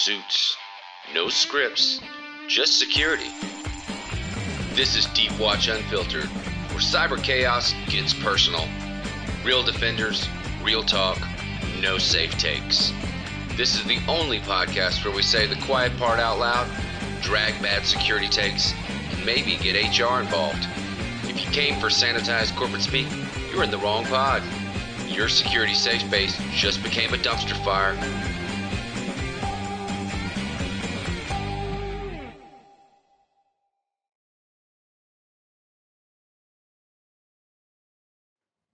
suits, no scripts, just security. This is Deepwatch Unfiltered, where cyber chaos gets personal. Real defenders, real talk, no safe takes. This is the only podcast where we say the quiet part out loud, drag bad security takes, and maybe get HR involved. If you came for sanitized corporate speak, you're in the wrong pod. Your security safe space just became a dumpster fire.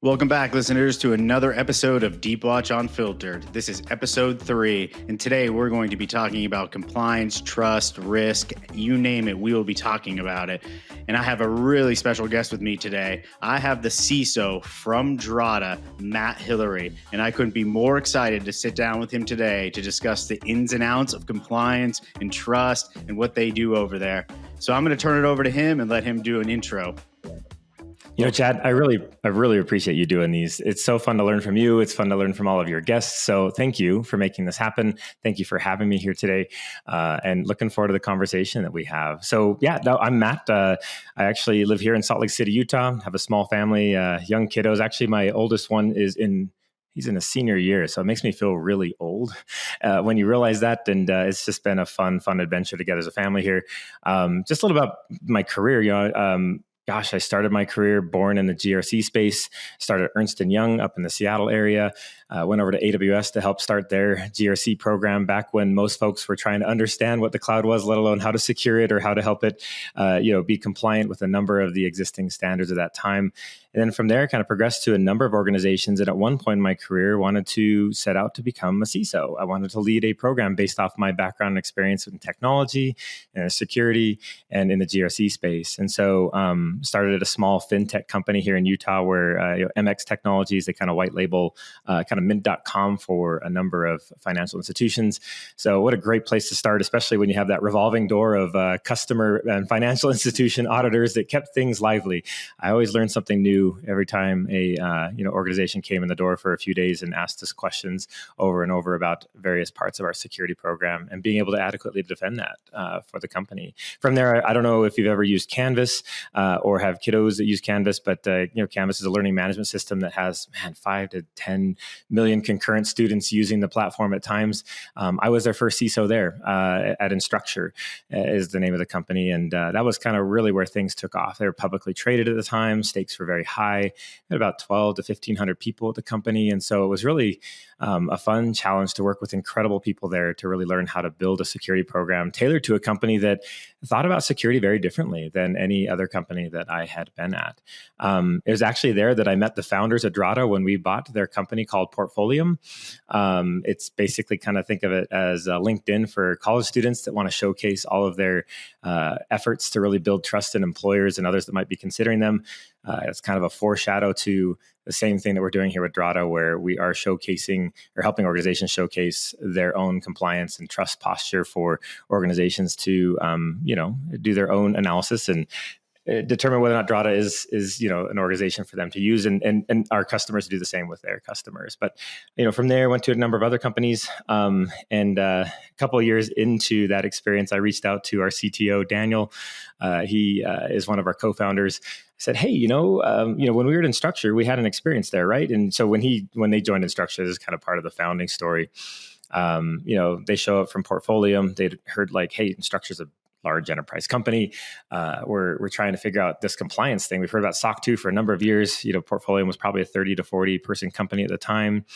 Welcome back, listeners, to another episode of Deepwatch Unfiltered. This is episode 3, and today we're going to be talking about compliance, trust, risk, you name it, we will be talking about it. And I have a really special guest with me today. I have the CISO from Drata, Matt Hillary, and I couldn't be more excited to sit down with him today to discuss the ins and outs of compliance and trust and what they do over there. So I'm going to turn it over to him and let him do an intro. You know, Chad, I really appreciate you doing these. It's so fun to learn from you. It's fun to learn from all of your guests. So thank you for making this happen. Thank you for having me here today, and looking forward to the conversation that we have. So I'm Matt. I actually live here in Salt Lake City, Utah. Have a small family, young kiddos. Actually, my oldest one he's in a senior year, so it makes me feel really old when you realize that. And it's just been a fun adventure to get as a family here. Just a little about my career, I started my career born in the GRC space, started at Ernst & Young up in the Seattle area, went over to AWS to help start their GRC program back when most folks were trying to understand what the cloud was, let alone how to secure it or how to help it be compliant with a number of the existing standards at that time. And then from there, kind of progressed to a number of organizations. And at one point in my career, wanted to set out to become a CISO. I wanted to lead a program based off my background and experience in technology and security and in the GRC space. And so started at a small fintech company here in Utah where MX Technologies, they kind of white label kind of mint.com for a number of financial institutions. So what a great place to start, especially when you have that revolving door of customer and financial institution auditors that kept things lively. I always learned something new every time a organization came in the door for a few days and asked us questions over and over about various parts of our security program and being able to adequately defend that for the company. From there, I don't know if you've ever used Canvas or have kiddos that use Canvas, but Canvas is a learning management system that has 5 to 10 million concurrent students using the platform at times. I was their first CISO there at Instructure is the name of the company, and that was kind of really where things took off. They were publicly traded at the time. Stakes were very high, at about 12 to 1,500 people at the company. And so it was really a fun challenge to work with incredible people there to really learn how to build a security program tailored to a company that thought about security very differently than any other company that I had been at. It was actually there that I met the founders of Drata when we bought their company called Portfolium. It's basically kind of think of it as LinkedIn for college students that want to showcase all of their efforts to really build trust in employers and others that might be considering them. It's kind of a foreshadow to the same thing that we're doing here with Drata, where we are showcasing or helping organizations showcase their own compliance and trust posture for organizations to, do their own analysis and determine whether or not Drata is an organization for them to use, and our customers do the same with their customers. But from there, I went to a number of other companies, and a couple of years into that experience, I reached out to our CTO Daniel. He is one of our co-founders. I said, hey, when we were at Instructure, we had an experience there, right? And so when they joined Instructure, this is kind of part of the founding story. They show up from Portfolium. They'd heard hey, Instructure's a large enterprise company. We're trying to figure out this compliance thing. We've heard about SOC 2 for a number of years. Portfolium was probably a 30 to 40 person company at the time.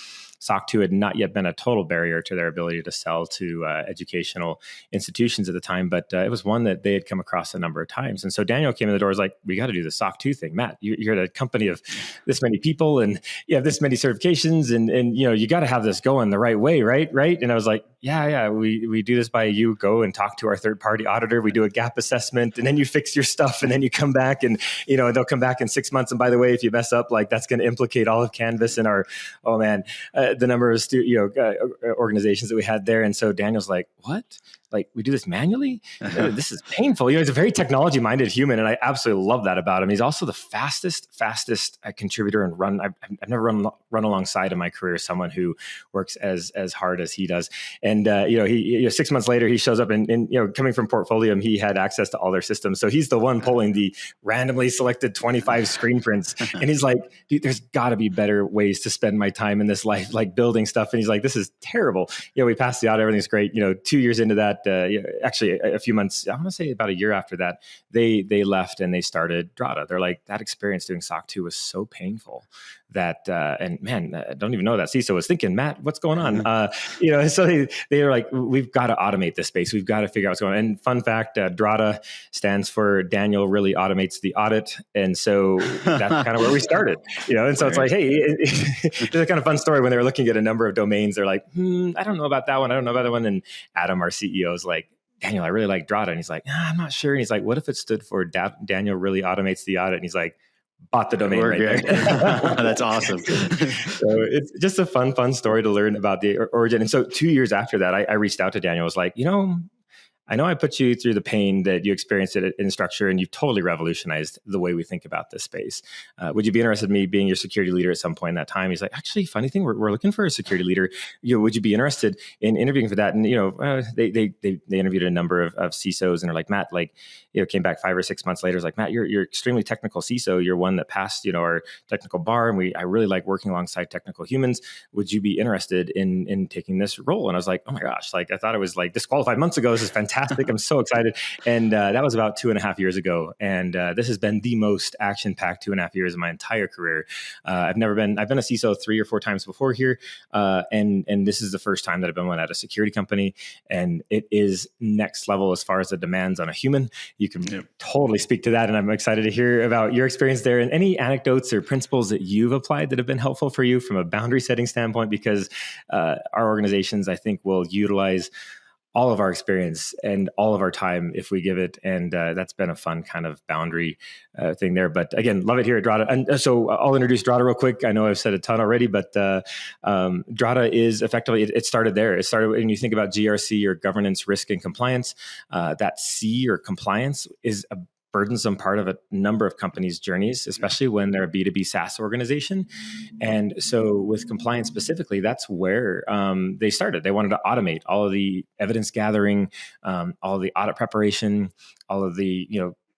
SOC 2 had not yet been a total barrier to their ability to sell to educational institutions at the time, but it was one that they had come across a number of times. And so Daniel came in the door, was like, we got to do the SOC 2 thing. Matt, you're at a company of this many people and you have this many certifications and you got to have this going the right way, right? And I was like, yeah, we do this by you go and talk to our third-party auditor. We do a gap assessment and then you fix your stuff and then you come back and, they'll come back in 6 months. And by the way, if you mess up, that's going to implicate all of Canvas and our, the number of organizations that we had there. And so Daniel's like, what? like we do this manually. This is painful. He's a very technology minded human, and I absolutely love that about him. He's also the fastest contributor and run. I've never run alongside in my career someone who works as hard as he does. And he 6 months later he shows up and coming from Portfolium, he had access to all their systems. So he's the one pulling the randomly selected 25 screen prints, and he's like, dude, there's got to be better ways to spend my time in this life, like building stuff. And he's like, this is terrible. We passed the audit, everything's great. 2 years into that, actually a few months, I want to say about a year after that, they left and they started Drata. They're like, that experience doing SOC 2 was so painful that, and man, I don't even know that CISO was thinking, Matt, what's going on? So they were like, we've got to automate this space. We've got to figure out what's going on. And fun fact, Drata stands for Daniel really automates the audit. And so that's kind of where we started, and so it's like, hey, it's a kind of fun story when they were looking at a number of domains. They're like, I don't know about that one. I don't know about that one. And Adam, our CEO, is like, Daniel, I really like Drata. And he's like, I'm not sure. And he's like, what if it stood for Daniel really automates the audit? And he's like, bought the domain right there. That's awesome. So it's just a fun story to learn about the origin. And so 2 years after that, I reached out to Daniel. I was like, I know I put you through the pain that you experienced at Instructure, and you've totally revolutionized the way we think about this space. Would you be interested in me being your security leader at some point in that time? He's like, actually, funny thing, we're looking for a security leader. Would you be interested in interviewing for that? And they interviewed a number of CISOs, and they're like, Matt, came back 5 or 6 months later. It's like, Matt, you're extremely technical CISO. You're one that passed our technical bar, and I really like working alongside technical humans. Would you be interested in taking this role? And I was like, oh my gosh, I thought it was disqualified months ago. This is fantastic. I'm so excited. And that was about 2.5 years ago. And this has been the most action-packed 2.5 years of my entire career. I've been a CISO 3 or 4 times before here. And this is the first time that I've been one at a security company. And it is next level as far as the demands on a human. You can totally speak to that. And I'm excited to hear about your experience there and any anecdotes or principles that you've applied that have been helpful for you from a boundary setting standpoint, because our organizations, I think, will utilize all of our experience and all of our time if we give it. And that's been a fun kind of boundary thing there. But again, love it here at Drata. And so I'll introduce Drata real quick. I know I've said a ton already, but Drata is effectively, it started there. It started when you think about GRC or governance, risk, and compliance. That C or compliance is a burdensome part of a number of companies' journeys, especially when they're a B2B SaaS organization. And so with compliance specifically, that's where they started. They wanted to automate all of the evidence gathering, all of the audit preparation, all of the,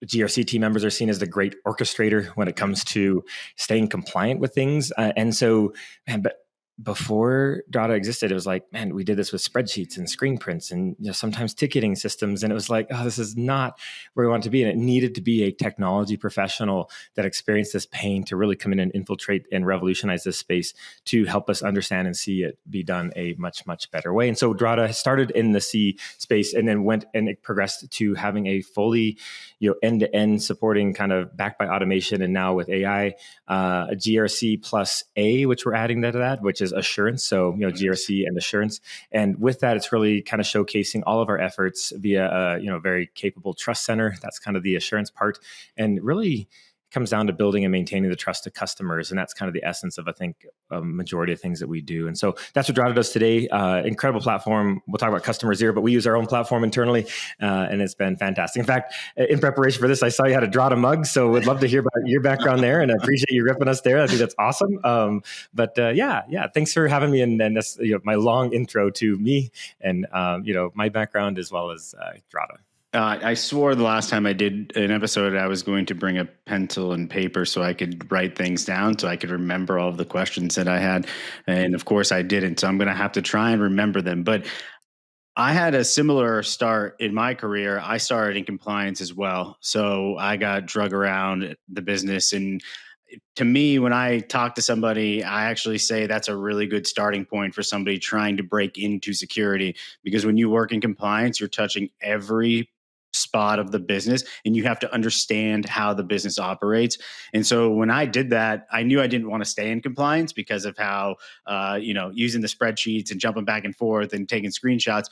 GRC team members are seen as the great orchestrator when it comes to staying compliant with things. And so, but before Drata existed, it was like, man, we did this with spreadsheets and screen prints and sometimes ticketing systems. And it was like, oh, this is not where we want to be. And it needed to be a technology professional that experienced this pain to really come in and infiltrate and revolutionize this space to help us understand and see it be done a much, much better way. And so Drata started in the C space and then went and it progressed to having a fully, end-to-end supporting kind of backed by automation. And now with AI, a GRC plus A, which we're adding to that, which is assurance. So, GRC and assurance. And with that, it's really kind of showcasing all of our efforts via a, very capable trust center. That's kind of the assurance part. And really comes down to building and maintaining the trust of customers. And that's kind of the essence of, I think, a majority of things that we do. And so that's what Drata does today. Incredible platform. We'll talk about Customer Zero, but we use our own platform internally. And it's been fantastic. In fact, in preparation for this, I saw you had a Drata mug. So would love to hear about your background there. And I appreciate you ripping us there. I think that's awesome. But thanks for having me. And that's my long intro to me and, my background as well as Drata. I swore the last time I did an episode, I was going to bring a pencil and paper so I could write things down, so I could remember all of the questions that I had. And of course I didn't. So I'm going to have to try and remember them. But I had a similar start in my career. I started in compliance as well. So I got drug around the business. And to me, when I talk to somebody, I actually say that's a really good starting point for somebody trying to break into security. Because when you work in compliance, you're touching every spot of the business and you have to understand how the business operates. And so when I did that, I knew I didn't want to stay in compliance because of how, using the spreadsheets and jumping back and forth and taking screenshots,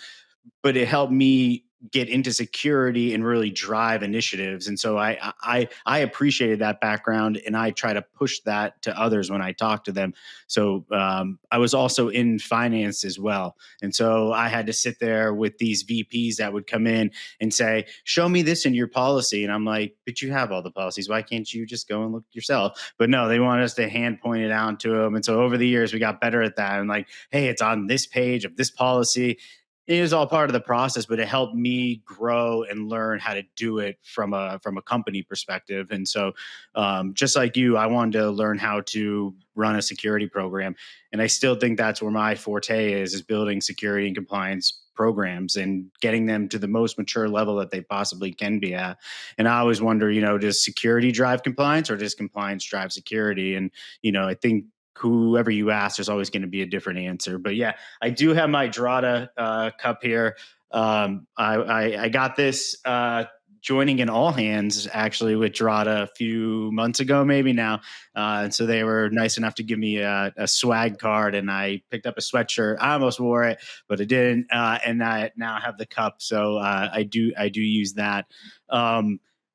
but it helped me get into security and really drive initiatives. And so I appreciated that background, and I try to push that to others when I talk to them. So I was also in finance as well. And so I had to sit there with these VPs that would come in and say, show me this in your policy. And I'm like, but you have all the policies. Why can't you just go and look yourself? But no, they want us to hand point it out to them. And so over the years, we got better at that. And like, hey, it's on this page of this policy. It was all part of the process, but it helped me grow and learn how to do it from a company perspective. And so, just like you, I wanted to learn how to run a security program, and I still think that's where my forte is building security and compliance programs and getting them to the most mature level that they possibly can be at. And I always wonder, does security drive compliance, or does compliance drive security? And I think whoever you ask, there's always going to be a different answer. But yeah, I do have my Drata cup here. I got this joining an all hands actually with Drata a few months ago, maybe now. And so they were nice enough to give me a swag card, and I picked up a sweatshirt. I almost wore it, but I didn't. And I now have the cup. So I do use that.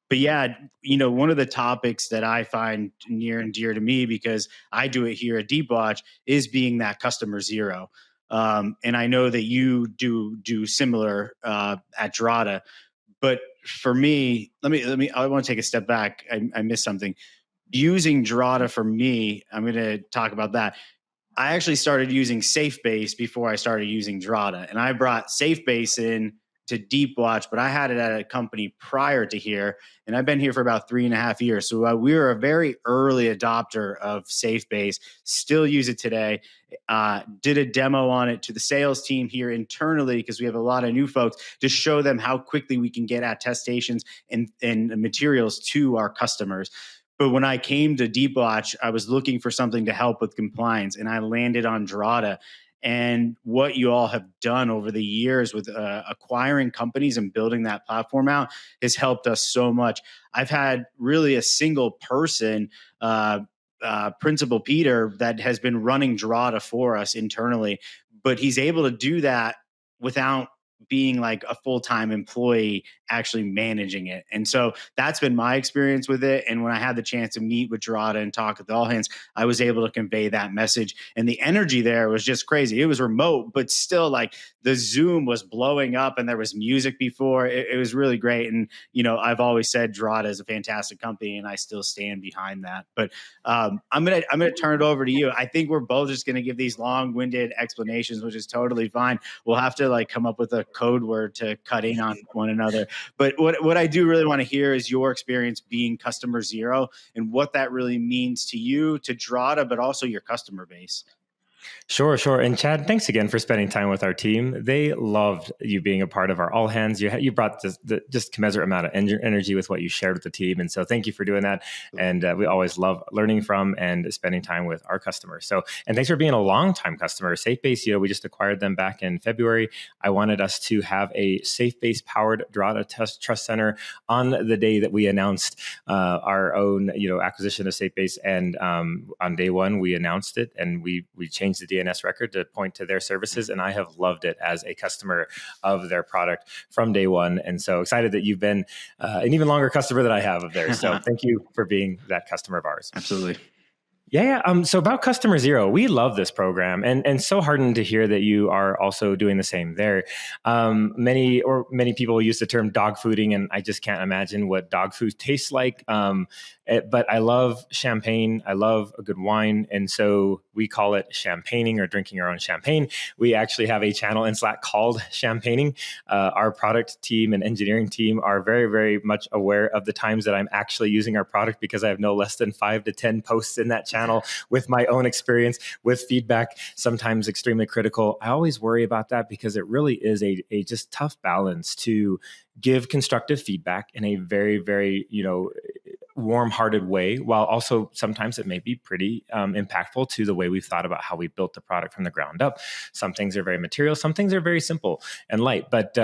But yeah, one of the topics that I find near and dear to me, because I do it here at Deepwatch, is being that customer zero. And I know that you do similar at Drata. But for me, I want to take a step back. I missed something. Using Drata for me, I'm going to talk about that. I actually started using SafeBase before I started using Drata, and I brought SafeBase in to Deepwatch, but I had it at a company prior to here, and I've been here for about 3.5 years. So we were a very early adopter of SafeBase, still use it today. Did a demo on it to the sales team here internally, because we have a lot of new folks, to show them how quickly we can get attestations and materials to our customers. But when I came to Deepwatch, I was looking for something to help with compliance, and I landed on Drata. And what you all have done over the years with acquiring companies and building that platform out has helped us so much. I've had really a single person, Principal Peter, that has been running Drata for us internally, but he's able to do that without being like a full-time employee actually managing it. And so that's been my experience with it. And when I had the chance to meet with Drata and talk with all hands, I was able to convey that message. And the energy there was just crazy. It was remote, but still, like, the Zoom was blowing up and there was music before. It was really great. And, I've always said Drata is a fantastic company, and I still stand behind that. But I'm gonna turn it over to you. I think we're both just gonna give these long-winded explanations, which is totally fine. We'll have to come up with a code word to cut in on one another. But what I do really want to hear is your experience being customer zero and what that really means to you, to Drata, but also your customer base. Sure. And Chad, thanks again for spending time with our team. They loved you being a part of our all hands. You brought just commensurate amount of energy with what you shared with the team. And so thank you for doing that. And we always love learning from and spending time with our customers. So, and thanks for being a long-time customer. SafeBase, we just acquired them back in February. I wanted us to have a SafeBase powered Drata Trust Center on the day that we announced our own, acquisition of SafeBase. And on day one, we announced it, and we changed the DNS record to point to their services. And I have loved it as a customer of their product from day one. And so excited that you've been an even longer customer than I have of theirs. So thank you for being that customer of ours. Absolutely. Yeah. So about Customer Zero, we love this program, and so heartened to hear that you are also doing the same there. Many people use the term dog fooding, and I just can't imagine what dog food tastes like. But I love champagne. I love a good wine. And so we call it champagning, or drinking our own champagne. We actually have a channel in Slack called Champagning. Our product team and engineering team are very, very much aware of the times that I'm actually using our product, because I have no less than 5 to 10 posts in that channel with my own experience, with feedback, sometimes extremely critical. I always worry about that, because it really is a just tough balance to give constructive feedback in a very, very, warm-hearted way, while also sometimes it may be pretty impactful to the way we've thought about how we built the product from the ground up. Some things are very material, some things are very simple and light, but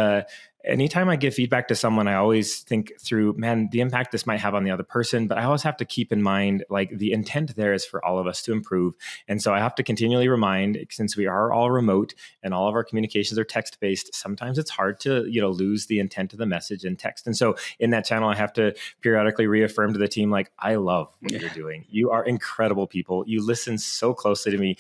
anytime I give feedback to someone, I always think through, man, the impact this might have on the other person. But I always have to keep in mind, like, the intent there is for all of us to improve. And so I have to continually remind, since we are all remote and all of our communications are text-based, sometimes it's hard to, lose the intent of the message in text. And so in that channel, I have to periodically reaffirm to the team, like, I love what you're doing. You are incredible people. You listen so closely to me.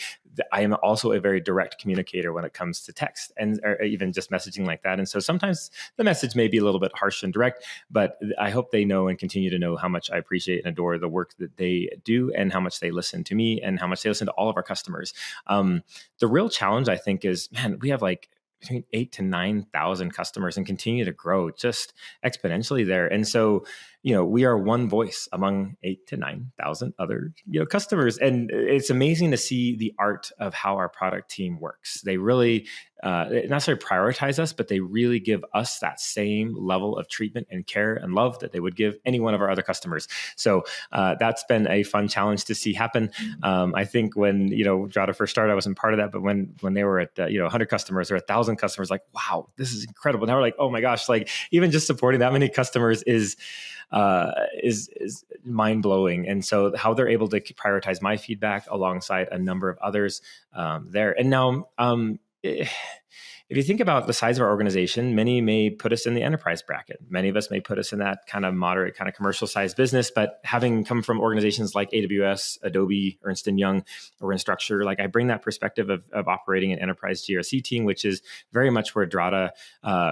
I am also a very direct communicator when it comes to text and or even just messaging like that. And so sometimes the message may be a little bit harsh and direct, but I hope they know and continue to know how much I appreciate and adore the work that they do and how much they listen to me and how much they listen to all of our customers. The real challenge, I think, is, man, we have like between 8,000 to 9,000 customers and continue to grow just exponentially there. And so, we are one voice among 8,000 to 9,000 other, customers. And it's amazing to see the art of how our product team works. They really not necessarily prioritize us, but they really give us that same level of treatment and care and love that they would give any one of our other customers. So that's been a fun challenge to see happen. I think when, Drata first started, I wasn't part of that, but when they were at, 100 customers or 1,000 customers, like, wow, this is incredible. Now we're like, oh my gosh, like even just supporting that many customers is mind blowing. And so how they're able to prioritize my feedback alongside a number of others there. And now, if you think about the size of our organization, many may put us in the enterprise bracket. Many of us may put us in that kind of moderate, kind of commercial sized business. But having come from organizations like AWS, Adobe, Ernst & Young, or Instructure, like I bring that perspective of operating an enterprise GRC team, which is very much where Drata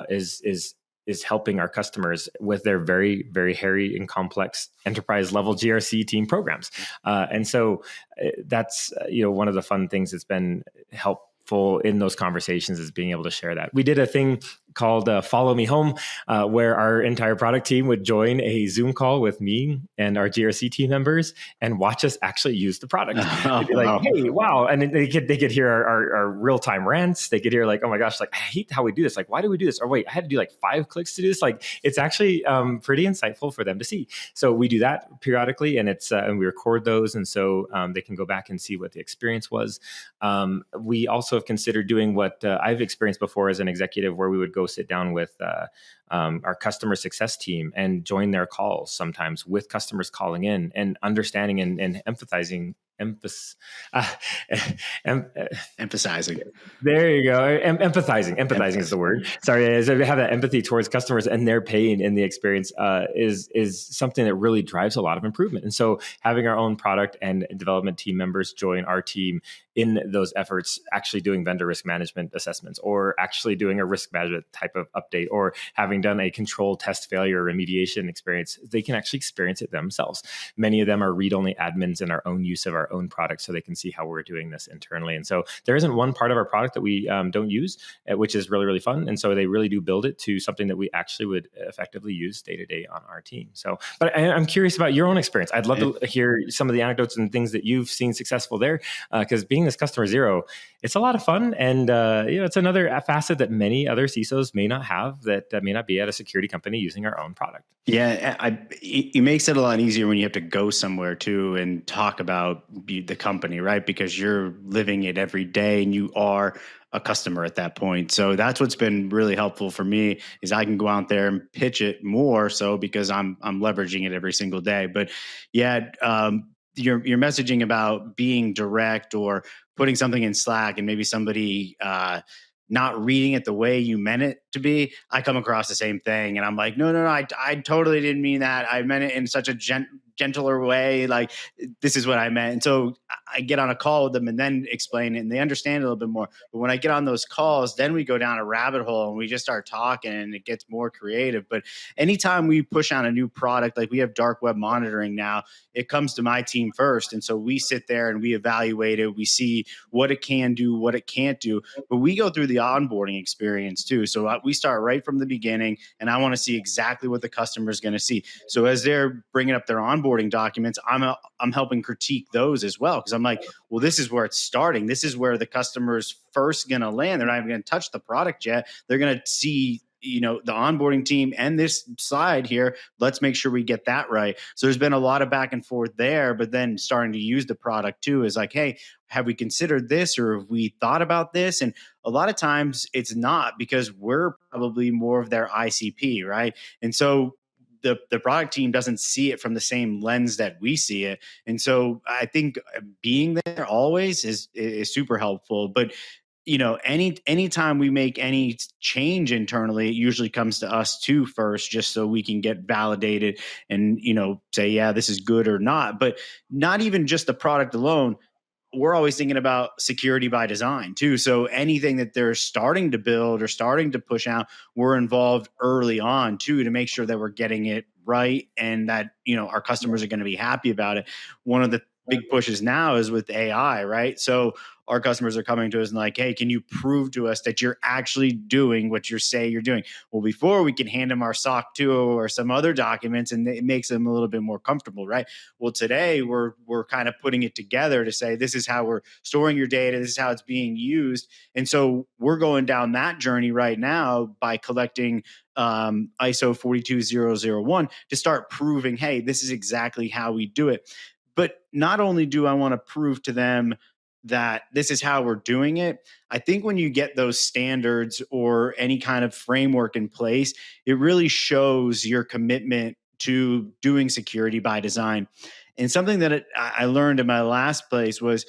is helping our customers with their very, very hairy and complex enterprise level GRC team programs. And so that's, one of the fun things that's been helpful in those conversations is being able to share that. We did a thing called Follow Me Home, where our entire product team would join a Zoom call with me and our GRC team members and watch us actually use the product. They'd be like, hey, wow. And they could hear our real-time rants. They could hear like, oh my gosh, like, I hate how we do this. Like, why do we do this? Or wait, I had to do like 5 clicks to do this. Like, it's actually pretty insightful for them to see. So we do that periodically, and it's and we record those. And so they can go back and see what the experience was. We also have considered doing what I've experienced before as an executive, where we would go sit down with our customer success team and join their calls sometimes with customers calling in and understanding and empathizing. Emphasizing. There you go. Empathizing is the word. Sorry, as I have that empathy towards customers and their pain in the experience is something that really drives a lot of improvement. And so having our own product and development team members join our team in those efforts, actually doing vendor risk management assessments or actually doing a risk management type of update or having done a control test failure remediation experience, they can actually experience it themselves. Many of them are read-only admins in our own use of our own product, so they can see how we're doing this internally. And so there isn't one part of our product that we don't use, which is really, really fun. And so they really do build it to something that we actually would effectively use day to day on our team. So, but I'm curious about your own experience. I'd love to hear some of the anecdotes and things that you've seen successful there, because being this customer zero, it's a lot of fun. And it's another facet that many other CISOs may not have, that may not be at a security company using our own product. Yeah, it makes it a lot easier when you have to go somewhere too and talk about the company, right? Because you're living it every day and you are a customer at that point. So that's what's been really helpful for me, is I can go out there and pitch it more so because I'm leveraging it every single day. But yeah, your messaging about being direct or putting something in Slack and maybe somebody not reading it the way you meant it to be, I come across the same thing. And I'm like, no, I totally didn't mean that. I meant it in such a gentler way. Like, this is what I meant. And so I get on a call with them and then explain it, and they understand a little bit more. But when I get on those calls, then we go down a rabbit hole and we just start talking and it gets more creative. But anytime we push on a new product, like we have dark web monitoring now, it comes to my team first. And so we sit there and we evaluate it. We see what it can do, what it can't do. But we go through the onboarding experience too. So we start right from the beginning, and I want to see exactly what the customer is going to see. So as they're bringing up their onboarding documents, I'm helping critique those as well, because I'm like, well, this is where it's starting. This is where the customer's first going to land. They're not even going to touch the product yet. They're going to see the onboarding team and this side here, let's make sure we get that right. So there's been a lot of back and forth there, but then starting to use the product too is like, hey, have we considered this, or have we thought about this? And a lot of times it's not, because we're probably more of their ICP, right? And so the product team doesn't see it from the same lens that we see it. And so I think being there always is super helpful. But anytime we make any change internally, it usually comes to us too first, just so we can get validated and say, yeah, this is good or not. But not even just the product alone, we're always thinking about security by design too. So anything that they're starting to build or starting to push out, we're involved early on too, to make sure that we're getting it right and that, our customers are going to be happy about it. One of the big pushes now is with AI, right? So our customers are coming to us and like, hey, can you prove to us that you're actually doing what you say you're doing? Well, before we can hand them our SOC 2 or some other documents, and it makes them a little bit more comfortable, right? Well, today we're kind of putting it together to say, this is how we're storing your data, this is how it's being used. And so we're going down that journey right now by collecting ISO 42001 to start proving, hey, this is exactly how we do it. But not only do I want to prove to them that this is how we're doing it, I think when you get those standards or any kind of framework in place, it really shows your commitment to doing security by design. And something that I learned in my last place was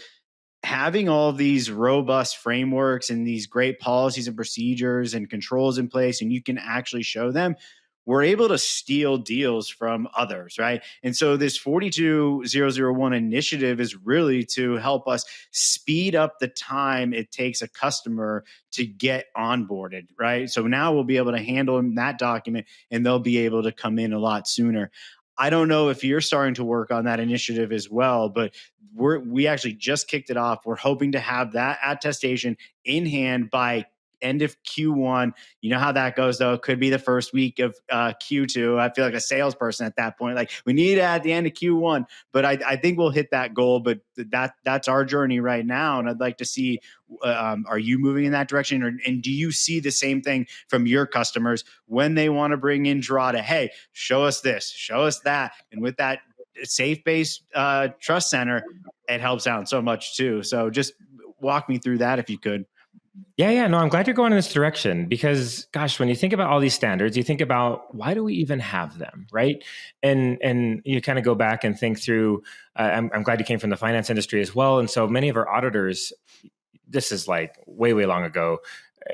having all of these robust frameworks and these great policies and procedures and controls in place, and you can actually show them, we're able to steal deals from others, right? And so this 42001 initiative is really to help us speed up the time it takes a customer to get onboarded, right? So now we'll be able to handle that document and they'll be able to come in a lot sooner. I don't know if you're starting to work on that initiative as well, but we actually just kicked it off. We're hoping to have that attestation in hand by end of Q1. You know how that goes, though. It could be the first week of Q2. I feel like a salesperson at that point. Like, we need it at the end of Q1, but I think we'll hit that goal. But that's our journey right now. And I'd like to see, are you moving in that direction? And do you see the same thing from your customers when they want to bring in Drata? Hey, show us this, show us that. And with that safe-based trust center, it helps out so much too. So just walk me through that if you could. Yeah. No, I'm glad you're going in this direction because, gosh, when you think about all these standards, you think about, why do we even have them, right? And you kind of go back and think through, I'm glad you came from the finance industry as well. And so many of our auditors, this is like way long ago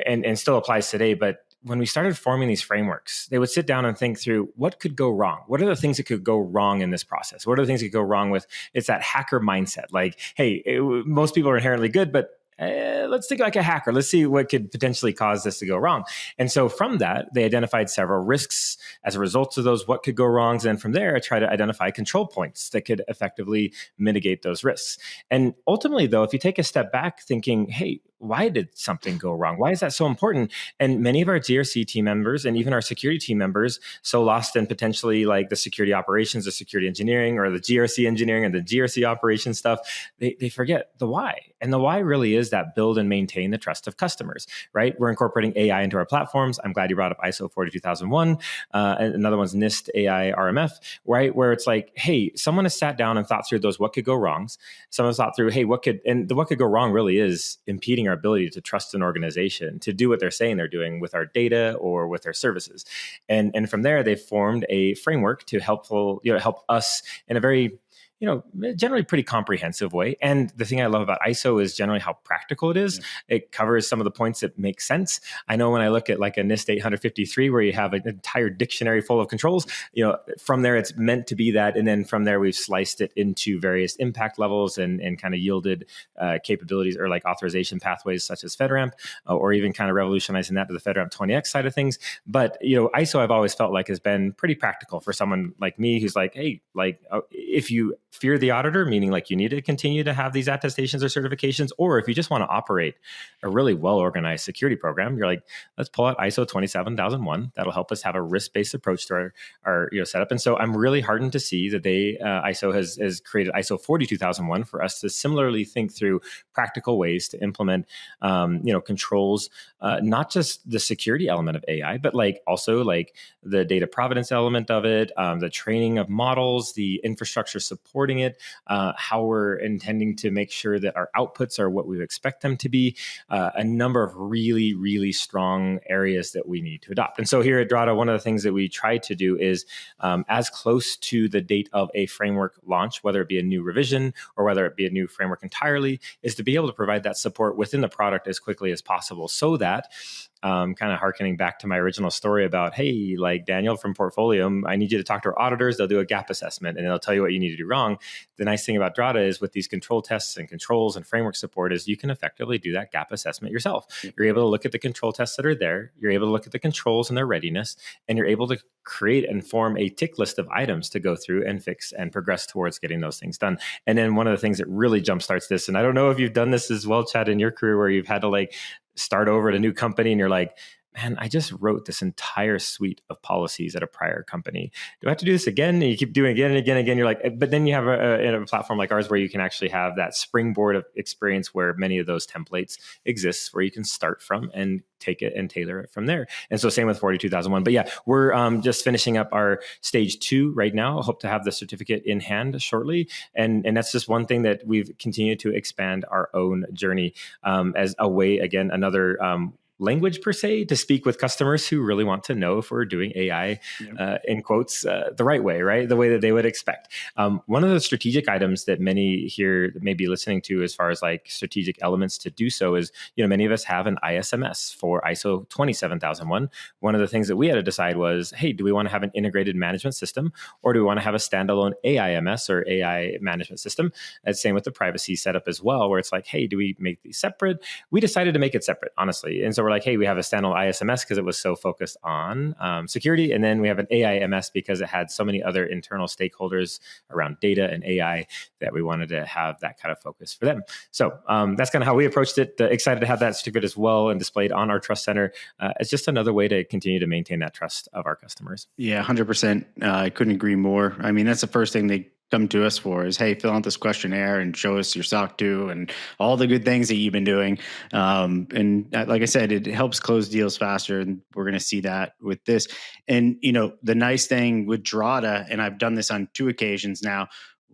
and still applies today, but when we started forming these frameworks, they would sit down and think through what could go wrong. What are the things that could go wrong in this process? What are the things that could go wrong with? It's that hacker mindset. Like, hey, most people are inherently good, but let's think like a hacker. Let's see what could potentially cause this to go wrong. And so from that, they identified several risks as a result of those, what could go wrong. And then from there, I try to identify control points that could effectively mitigate those risks. And ultimately, though, if you take a step back thinking, hey, why did something go wrong? Why is that so important? And many of our GRC team members and even our security team members, so lost in potentially like the security operations, the security engineering, or the GRC engineering and the GRC operations stuff, they forget the why. And the why really is that build and maintain the trust of customers, right? We're incorporating AI into our platforms. I'm glad you brought up ISO 42001. And another one's NIST AI RMF, right? Where it's like, hey, someone has sat down and thought through those what could go wrongs. Someone's thought through, hey, what could go wrong really is impeding our ability to trust an organization to do what they're saying they're doing with our data or with their services. And from there, they've formed a framework to help us in a very generally pretty comprehensive way. And the thing I love about ISO is generally how practical it is. Yeah. It covers some of the points that make sense. I know when I look at like a NIST 853, where you have an entire dictionary full of controls, from there it's meant to be that. And then from there, we've sliced it into various impact levels and kind of yielded capabilities or like authorization pathways such as FedRAMP, or even kind of revolutionizing that to the FedRAMP 20X side of things. But, ISO I've always felt like has been pretty practical for someone like me who's like, hey, like if you fear the auditor, meaning like you need to continue to have these attestations or certifications, or if you just want to operate a really well-organized security program, you're like, let's pull out ISO 27001. That'll help us have a risk-based approach to our setup. And so I'm really heartened to see that ISO has created ISO 42001 for us to similarly think through practical ways to implement, controls, not just the security element of AI, but like also like the data provenance element of it, the training of models, the infrastructure supporting it, how we're intending to make sure that our outputs are what we expect them to be, a number of really, really strong areas that we need to adopt. And so here at Drata, one of the things that we try to do is as close to the date of a framework launch, whether it be a new revision or whether it be a new framework entirely, is to be able to provide that support within the product as quickly as possible so that kind of hearkening back to my original story about, hey, like Daniel from Portfolio, I need you to talk to our auditors. They'll do a gap assessment and they'll tell you what you need to do wrong. The nice thing about Drata is with these control tests and controls and framework support is you can effectively do that gap assessment yourself. You're able to look at the control tests that are there. You're able to look at the controls and their readiness, and you're able to create and form a tick list of items to go through and fix and progress towards getting those things done. And then one of the things that really jumpstarts this, and I don't know if you've done this as well, Chad, in your career where you've had to like start over at a new company and you're like, man, I just wrote this entire suite of policies at a prior company. Do I have to do this again? And you keep doing it again and again and again. You're like, but then you have a platform like ours where you can actually have that springboard of experience where many of those templates exist where you can start from and take it and tailor it from there. And so same with 42001. But yeah, we're just finishing up our stage 2 right now. I hope to have the certificate in hand shortly. And that's just one thing that we've continued to expand our own journey as a way, again, another language per se to speak with customers who really want to know if we're doing AI in quotes the right way, right? The way that they would expect. One of the strategic items that many here may be listening to as far as like strategic elements to do so is, many of us have an ISMS for ISO 27001. One of the things that we had to decide was, hey, do we want to have an integrated management system or do we want to have a standalone AIMS or AI management system? And same with the privacy setup as well, where it's like, hey, do we make these separate? We decided to make it separate, honestly. And so we're like, hey, we have a standalone ISMS because it was so focused on security. And then we have an AIMS because it had so many other internal stakeholders around data and AI that we wanted to have that kind of focus for them. So that's kind of how we approached it. Excited to have that certificate as well and displayed on our Trust Center. It's just another way to continue to maintain that trust of our customers. Yeah, 100%. I couldn't agree more. I mean, that's the first thing they come to us for is, hey, fill out this questionnaire and show us your SOC 2 and all the good things that you've been doing. And like I said, it helps close deals faster. And we're going to see that with this. And, the nice thing with Drata, and I've done this on 2 occasions now,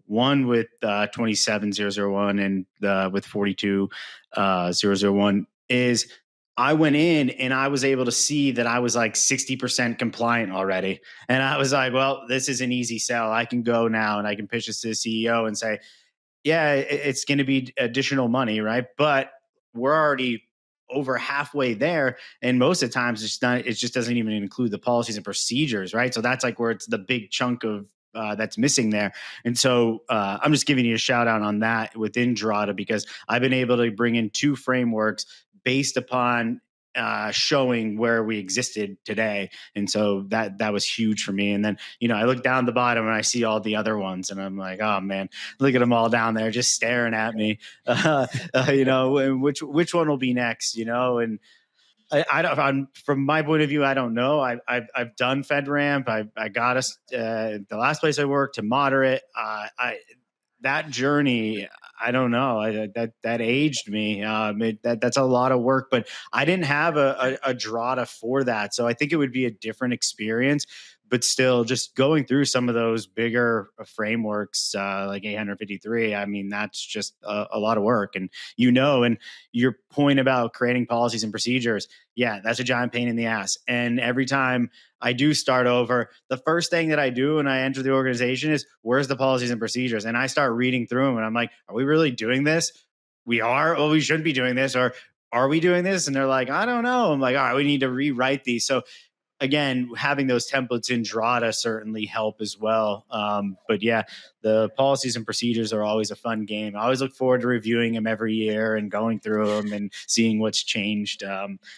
one with 27001 and with 42001 is I went in and I was able to see that I was like 60% compliant already. And I was like, well, this is an easy sell. I can go now and I can pitch this to the CEO and say, yeah, it's going to be additional money, right? But we're already over halfway there. And most of the times it just doesn't even include the policies and procedures, right? So that's like where it's the big chunk of that's missing there. And so I'm just giving you a shout out on that within Drata because I've been able to bring in 2 frameworks based upon showing where we existed today. And so that was huge for me. And then, I look down the bottom and I see all the other ones and I'm like, oh man, look at them all down there just staring at me. Which one will be next, and I don't. From my point of view, I don't know. I've done FedRAMP. I got us the last place I worked to moderate. That journey, I don't know. That aged me. That's a lot of work, but I didn't have a Drata for that, so I think it would be a different experience. But still, just going through some of those bigger frameworks like 853, I mean, that's just a lot of work. And and your point about creating policies and procedures, yeah, that's a giant pain in the ass. And every time I do start over, the first thing that I do when I enter the organization is, where's the policies and procedures? And I start reading through them and I'm like, are we really doing this? We are? Well, we shouldn't be doing this. Or are we doing this? And they're like, I don't know. I'm like, all right, we need to rewrite these. So again, having those templates in Drata certainly help as well. But yeah, the policies and procedures are always a fun game. I always look forward to reviewing them every year and going through them and seeing what's changed.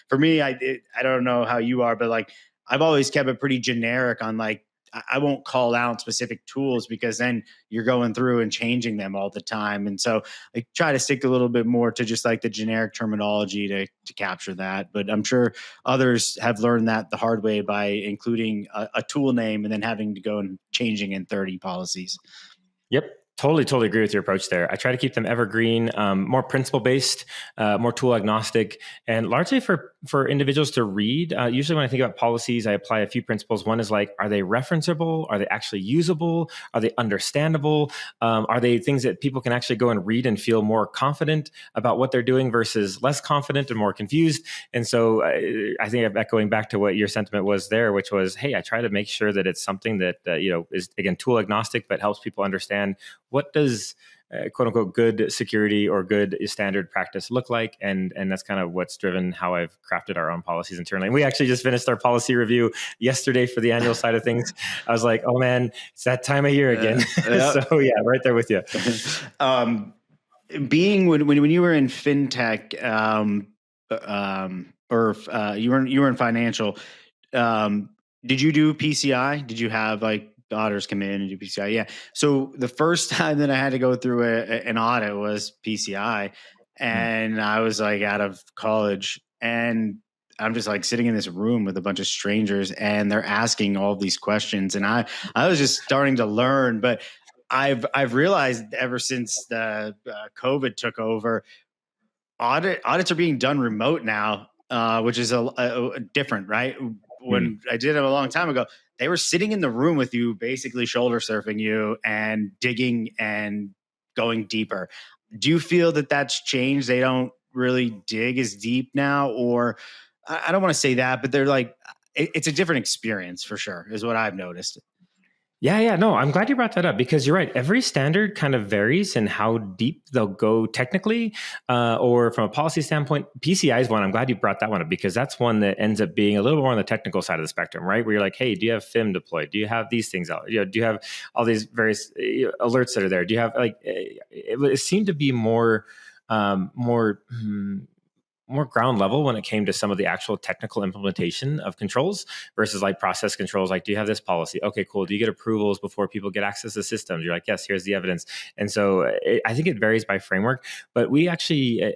For me, I don't know how you are, but like I've always kept it pretty generic on like I won't call out specific tools because then you're going through and changing them all the time. And so I try to stick a little bit more to just like the generic terminology to capture that. But I'm sure others have learned that the hard way by including a tool name and then having to go and changing in 30 policies. Yep. Totally agree with your approach there. I try to keep them evergreen, more principle based, more tool agnostic, and largely for individuals to read. Usually when I think about policies, I apply a few principles. One is like, are they referenceable? Are they actually usable? Are they understandable? Are they things that people can actually go and read and feel more confident about what they're doing versus less confident and more confused? And so I think I'm echoing back to what your sentiment was there, which was, hey, I try to make sure that it's something that is, again, tool agnostic, but helps people understand what does quote unquote good security or good standard practice look like, and that's kind of what's driven how I've crafted our own policies internally. And we actually just finished our policy review yesterday for the annual side of things. I was like, oh man, it's that time of year again. So yeah, right there with you. Being when you were in fintech, or you were in financial, did you do PCI? Did you have like the auditors come in and do PCI? Yeah. So the first time that I had to go through an audit was PCI, and I was like out of college, and I'm just like sitting in this room with a bunch of strangers, and they're asking all these questions, and I was just starting to learn. But I've realized ever since the COVID took over, audits are being done remote now, which is a different, right? When I did it a long time ago, they were sitting in the room with you, basically shoulder surfing you and digging and going deeper. Do you feel that that's changed? They don't really dig as deep now, or I don't want to say that, but they're like, it's a different experience for sure, is what I've noticed. Yeah. No, I'm glad you brought that up because you're right. Every standard kind of varies in how deep they'll go technically, or from a policy standpoint. PCI is one. I'm glad you brought that one up because that's one that ends up being a little more on the technical side of the spectrum, right? Where you're like, hey, do you have FIM deployed? Do you have these things out? Do you have all these various alerts that are there? Do you have it seemed to be more ground level when it came to some of the actual technical implementation of controls versus like process controls. Like, do you have this policy? Okay, cool. Do you get approvals before people get access to systems? You're like, yes, here's the evidence. And so I think it varies by framework, but we actually,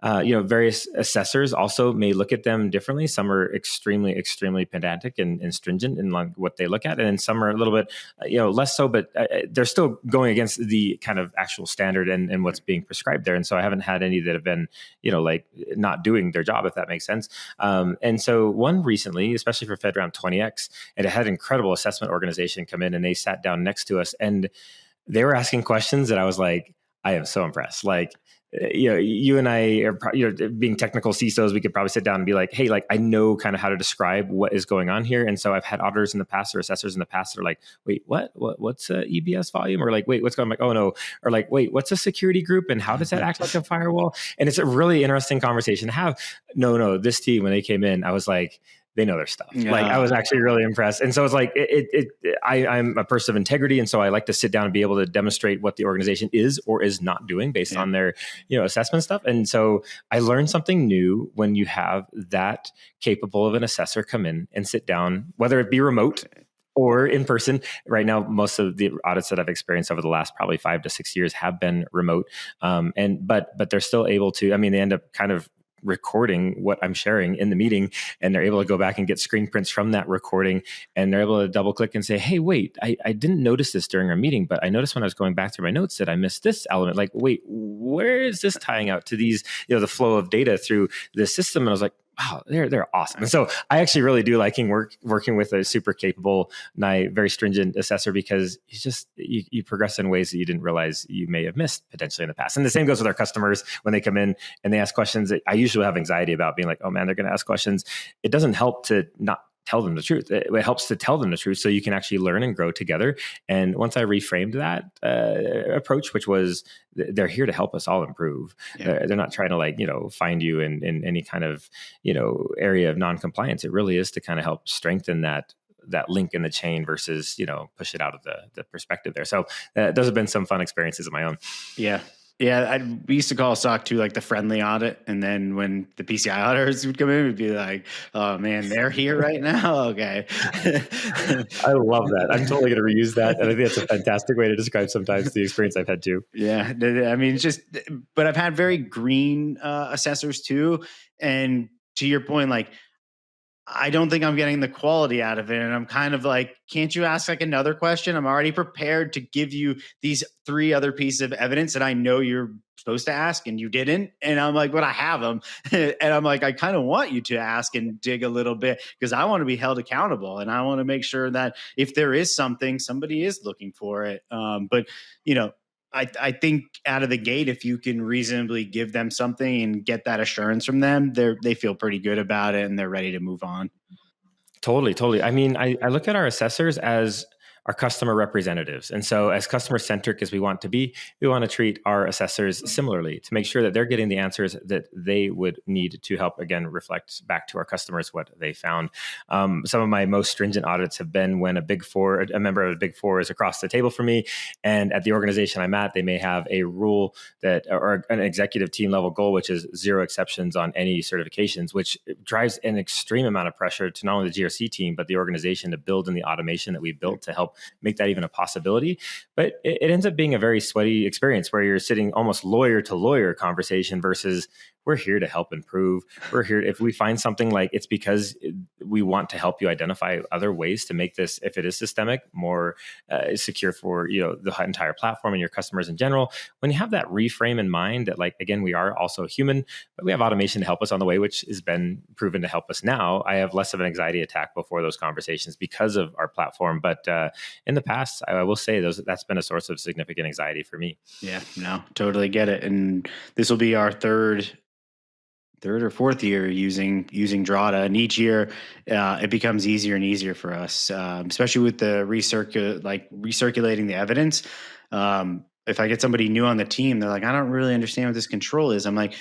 various assessors also may look at them differently. Some are extremely, extremely pedantic and stringent in what they look at. And then some are a little bit, less so, but they're still going against the kind of actual standard and what's being prescribed there. And so I haven't had any that have been, not doing their job, if that makes sense. And so one recently, especially for FedRAMP 20X, and it had an incredible assessment organization come in and they sat down next to us and they were asking questions that I was like, I am so impressed. Like, you and I are, being technical CISOs, we could probably sit down and be like, hey, like, I know kind of how to describe what is going on here. And so I've had auditors in the past or assessors in the past that are like, wait, what's a EBS volume? Or like, wait, what's going on? I'm like, oh no. Or like, wait, what's a security group? And how does that act like a firewall? And it's a really interesting conversation to have. No, this team, when they came in, I was like, they know their stuff. Yeah. Like, I was actually really impressed. And so it's like, I'm a person of integrity. And so I like to sit down and be able to demonstrate what the organization is or is not doing based on their, assessment stuff. And so I learned something new when you have that capable of an assessor come in and sit down, whether it be remote or in person. Right now, most of the audits that I've experienced over the last probably 5 to 6 years have been remote. But they're still able to, they end up kind of recording what I'm sharing in the meeting, and they're able to go back and get screen prints from that recording, and they're able to double click and say, hey, wait, I didn't notice this during our meeting, but I noticed when I was going back through my notes that I missed this element. Like, wait, where is this tying out to these, the flow of data through the system? And I was like, wow, they're awesome. And so I actually really do liking working with a super capable, very stringent assessor, because you progress in ways that you didn't realize you may have missed potentially in the past. And the same goes with our customers when they come in and they ask questions that I usually have anxiety about, being like, oh man, they're going to ask questions. It doesn't help to not tell them the truth. It helps to tell them the truth so you can actually learn and grow together. And once I reframed that approach, which was they're here to help us all improve. Yeah. They're not trying to find you in any kind of, area of non-compliance. It really is to kind of help strengthen that link in the chain versus, push it out of the perspective there. So those have been some fun experiences of my own. Yeah. Yeah, we used to call SOC 2 like the friendly audit. And then when the PCI auditors would come in, we'd be like, oh man, they're here right now. Okay. I love that. I'm totally going to reuse that. And I think that's a fantastic way to describe sometimes the experience I've had too. Yeah. I mean, it's just, but I've had very green assessors too. And to your point, like, I don't think I'm getting the quality out of it. And I'm kind of like, can't you ask like another question? I'm already prepared to give you these 3 other pieces of evidence that I know you're supposed to ask and you didn't. And I'm like, but I have them. And I'm like, I kind of want you to ask and dig a little bit because I want to be held accountable. And I want to make sure that if there is something, somebody is looking for it. But, you know, I think out of the gate, if you can reasonably give them something and get that assurance from them, they feel pretty good about it and they're ready to move on. Totally. I mean, I look at our assessors as our customer representatives. And so as customer centric as we want to be, we want to treat our assessors similarly to make sure that they're getting the answers that they would need to help, again, reflect back to our customers what they found. Some of my most stringent audits have been when a member of a Big Four is across the table from me. And at the organization I'm at, they may have a rule or an executive team level goal, which is 0 exceptions on any certifications, which drives an extreme amount of pressure to not only the GRC team, but the organization to build in the automation that we built to help make that even a possibility. But it ends up being a very sweaty experience where you're sitting almost lawyer to lawyer conversation versus we're here to help improve. We're here. If we find something, like, it's because we want to help you identify other ways to make this, if it is systemic, more secure for, the entire platform and your customers in general. When you have that reframe in mind that, like, again, we are also human, but we have automation to help us on the way, which has been proven to help us now. I have less of an anxiety attack before those conversations because of our platform. But in the past, I will say that's been a source of significant anxiety for me. Yeah, no, totally get it. And this will be our third or fourth year using Drata, and each year it becomes easier and easier for us, especially with the recirculating the evidence. If I get somebody new on the team, they're like, I don't really understand what this control is. I'm like,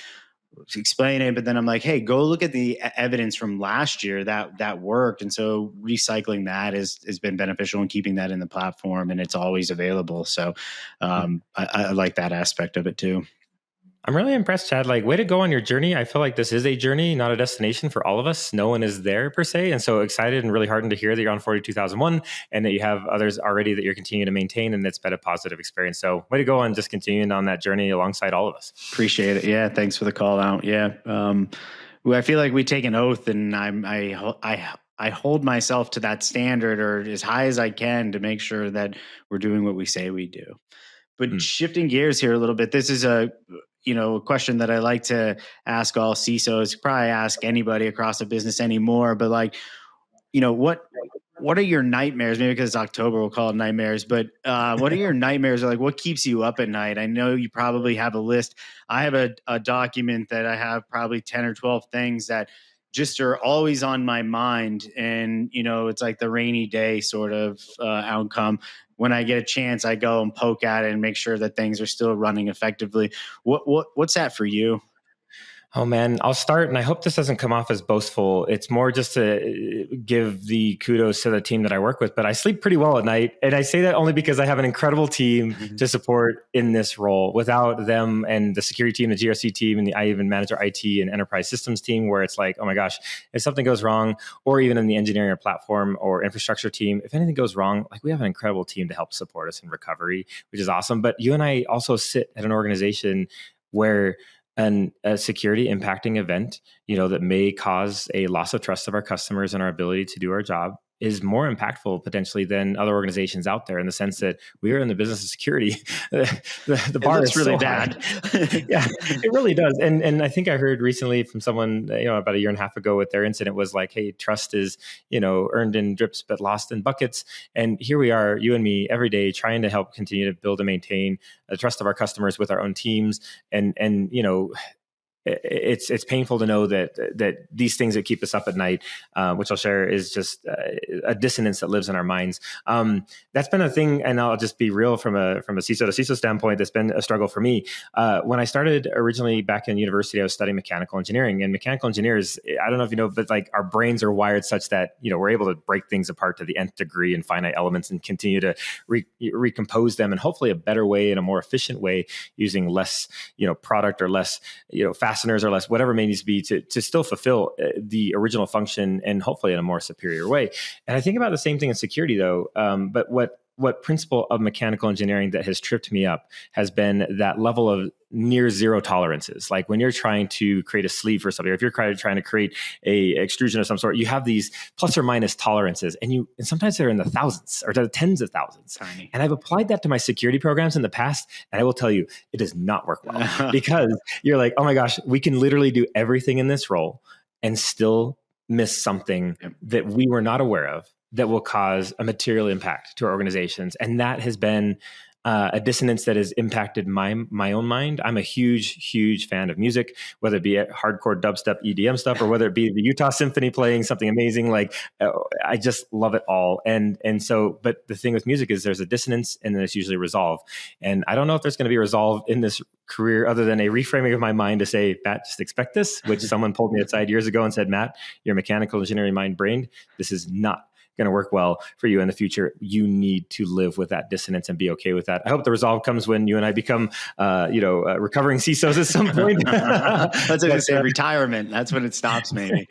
explain it, but then I'm like, hey, go look at the evidence from last year that worked. And so recycling that has been beneficial and keeping that in the platform, and it's always available. So I like that aspect of it too. I'm really impressed, Chad. Like, way to go on your journey. I feel like this is a journey, not a destination for all of us. No one is there per se. And so excited and really heartened to hear that you're on 42001 and that you have others already that you're continuing to maintain, and it's been a positive experience. So way to go on just continuing on that journey alongside all of us. Appreciate it. Yeah. Thanks for the call out. Yeah. I feel like we take an oath, and I hold myself to that standard, or as high as I can, to make sure that we're doing what we say we do. But shifting gears here a little bit, this is a question that I like to ask all CISOs, probably ask anybody across the business anymore, but like, what are your nightmares? Maybe because it's October, we'll call it nightmares, but what are your nightmares? Or like, what keeps you up at night? I know you probably have a list. I have a document that I have probably 10 or 12 things that just are always on my mind. And, it's like the rainy day sort of outcome. When I get a chance, I go and poke at it and make sure that things are still running effectively. What's that for you? Oh man, I'll start, and I hope this doesn't come off as boastful. It's more just to give the kudos to the team that I work with, but I sleep pretty well at night. And I say that only because I have an incredible team to support in this role. Without them and the security team, the GRC team, and I even manage our IT and enterprise systems team, where it's like, oh my gosh, if something goes wrong, or even in the engineering or platform or infrastructure team, if anything goes wrong, like, we have an incredible team to help support us in recovery, which is awesome. But you and I also sit at an organization where a security impacting event, that may cause a loss of trust of our customers and our ability to do our job, is more impactful potentially than other organizations out there, in the sense that we are in the business of security. The bar is really so bad. Yeah, it really does. And I think I heard recently from someone, about a year and a half ago, with their incident was like, hey, trust is, earned in drips, but lost in buckets. And here we are, you and me, every day trying to help continue to build and maintain the trust of our customers with our own teams. And it's painful to know that these things that keep us up at night, which I'll share, is just a dissonance that lives in our minds. That's been a thing, and I'll just be real from a CISO-to-CISO standpoint. That's been a struggle for me. When I started originally back in university, I was studying mechanical engineering, and mechanical engineers, I don't know if you know, but like our brains are wired such that we're able to break things apart to the nth degree in finite elements and continue to recompose them in hopefully a better way, in a more efficient way, using less product or less fasteners or less whatever it may need to be to still fulfill the original function, and hopefully in a more superior way. And I think about the same thing in security though. But what principle of mechanical engineering that has tripped me up has been that level of near zero tolerances. Like when you're trying to create a sleeve for something, or if you're trying to create a extrusion of some sort, you have these plus or minus tolerances, and sometimes they're in the thousands or the tens of thousands. Tiny. And I've applied that to my security programs in the past, and I will tell you, it does not work well because you're like, oh my gosh, we can literally do everything in this role and still miss something that we were not aware of that will cause a material impact to our organizations. And that has been a dissonance that has impacted my own mind. I'm a huge fan of music, whether it be hardcore dubstep EDM stuff, or whether it be the Utah Symphony playing something amazing. Like I just love it all. And so, but the thing with music is there's a dissonance, and then it's usually resolved. And I don't know if there's going to be resolved in this career other than a reframing of my mind to say, Matt, just expect this, which someone pulled me aside years ago and said, Matt, you're mechanical engineering mind brained. This is not going to work well for you in the future. You need to live with that dissonance and be okay with that. I hope the resolve comes when you and I become, recovering CISOs at some point. That's what I was going to say, retirement. That's when it stops, maybe.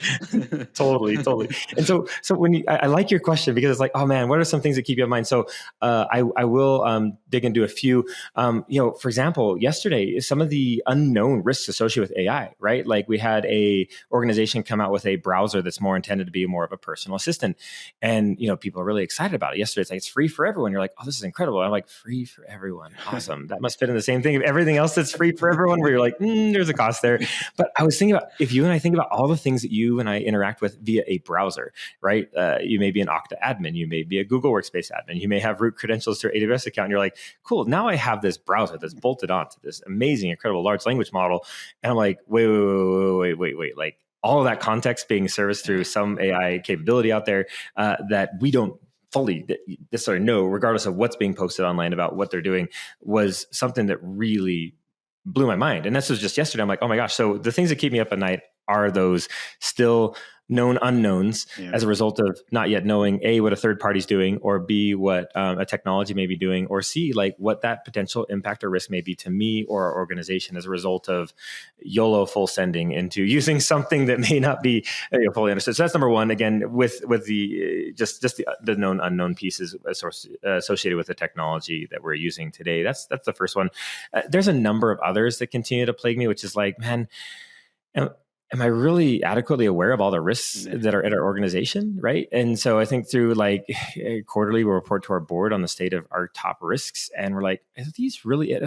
Totally. And so when I like your question, because it's like, oh man, what are some things that keep you in mind? So I will dig into a few. For example, yesterday, some of the unknown risks associated with AI, right? Like we had a organization come out with a browser that's more intended to be more of a personal assistant. And, people are really excited about it. Yesterday, it's like, it's free for everyone. You're like, oh, this is incredible. I'm like, free for everyone. Awesome. That must fit in the same thing of everything else that's free for everyone, where you're like, there's a cost there. But I was thinking about, if you and I think about all the things that you and I interact with via a browser, right? You may be an Okta admin. You may be a Google Workspace admin. You may have root credentials to your AWS account. And you're like, cool. Now I have this browser that's bolted onto this amazing, incredible large language model. And I'm like, wait. Like, all of that context being serviced through some AI capability out there that we don't fully necessarily know, regardless of what's being posted online about what they're doing, was something that really blew my mind. And this was just yesterday. I'm like, oh my gosh. So the things that keep me up at night are those still known unknowns as a result of not yet knowing A, what a third party's doing, or B, what a technology may be doing, or C, like what that potential impact or risk may be to me or our organization as a result of YOLO full sending into using something that may not be fully understood. So that's number one. Again, with the just the known unknown pieces associated with the technology that we're using today. That's the first one. There's a number of others that continue to plague me, which is like, man, am I really adequately aware of all the risks that are at our organization, right? And so I think through like quarterly, we'll report to our board on the state of our top risks. And we're like, are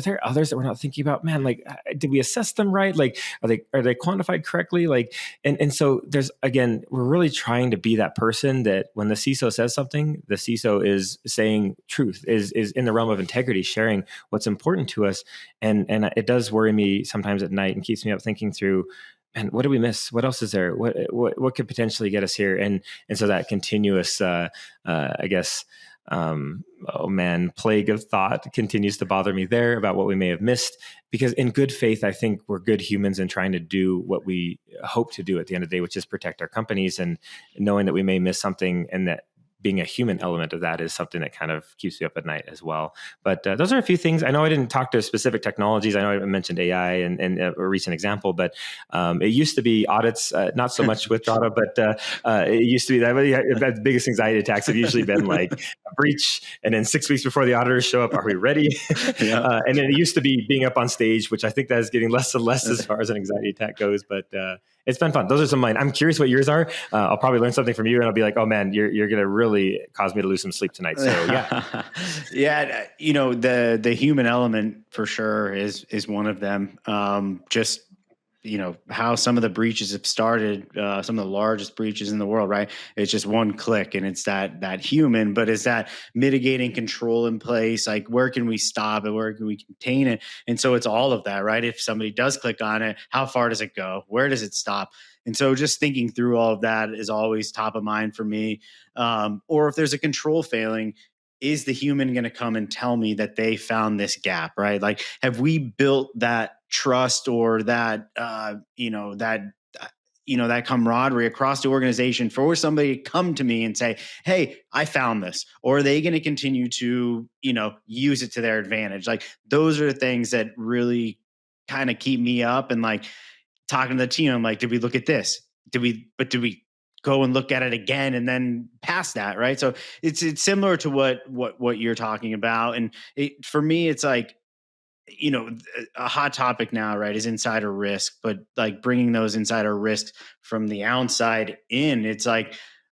there others that we're not thinking about? Man, like, did we assess them right? Like, are they quantified correctly? Like, and so we're really trying to be that person that when the CISO says something, the CISO is saying truth, is in the realm of integrity, sharing what's important to us. And it does worry me sometimes at night and keeps me up thinking through, and what did we miss? What else is there? What could potentially get us here? And so that continuous, plague of thought continues to bother me there about what we may have missed. Because in good faith, I think we're good humans and trying to do what we hope to do at the end of the day, which is protect our companies, and knowing that we may miss something, and that being a human element of that is something that kind of keeps me up at night as well. But those are a few things. I know I didn't talk to specific technologies. I know I mentioned AI and a recent example, but it used to be audits, not so much with Drata, but it used to be that the biggest anxiety attacks have usually been like a breach. And then 6 weeks before the auditors show up, are we ready? And then it used to be being up on stage, which I think that is getting less and less as far as an anxiety attack goes. But it's been fun. Those are some of mine. I'm curious what yours are. I'll probably learn something from you, and I'll be like, oh man, you're going to really cause me to lose some sleep tonight. So yeah. The human element for sure is one of them. Just how some of the breaches have started, some of the largest breaches in the world, right? It's just one click and it's that human, but is that mitigating control in place? Like, where can we stop it? Where can we contain it? And so it's all of that, right? If somebody does click on it, how far does it go? Where does it stop? And so just thinking through all of that is always top of mind for me. Or if there's a control failing, is the human going to come and tell me that they found this gap, right? Like, have we built that trust or that, that camaraderie across the organization for somebody to come to me and say, hey, I found this? Or are they going to continue to, use it to their advantage? Like, those are the things that really kind of keep me up, and like talking to the team, I'm like, did we look at this? Did we go and look at it again and then past that, right? So it's similar to what you're talking about. And for me, it's like, a hot topic now, right, is insider risk, but like bringing those insider risks from the outside in, it's like,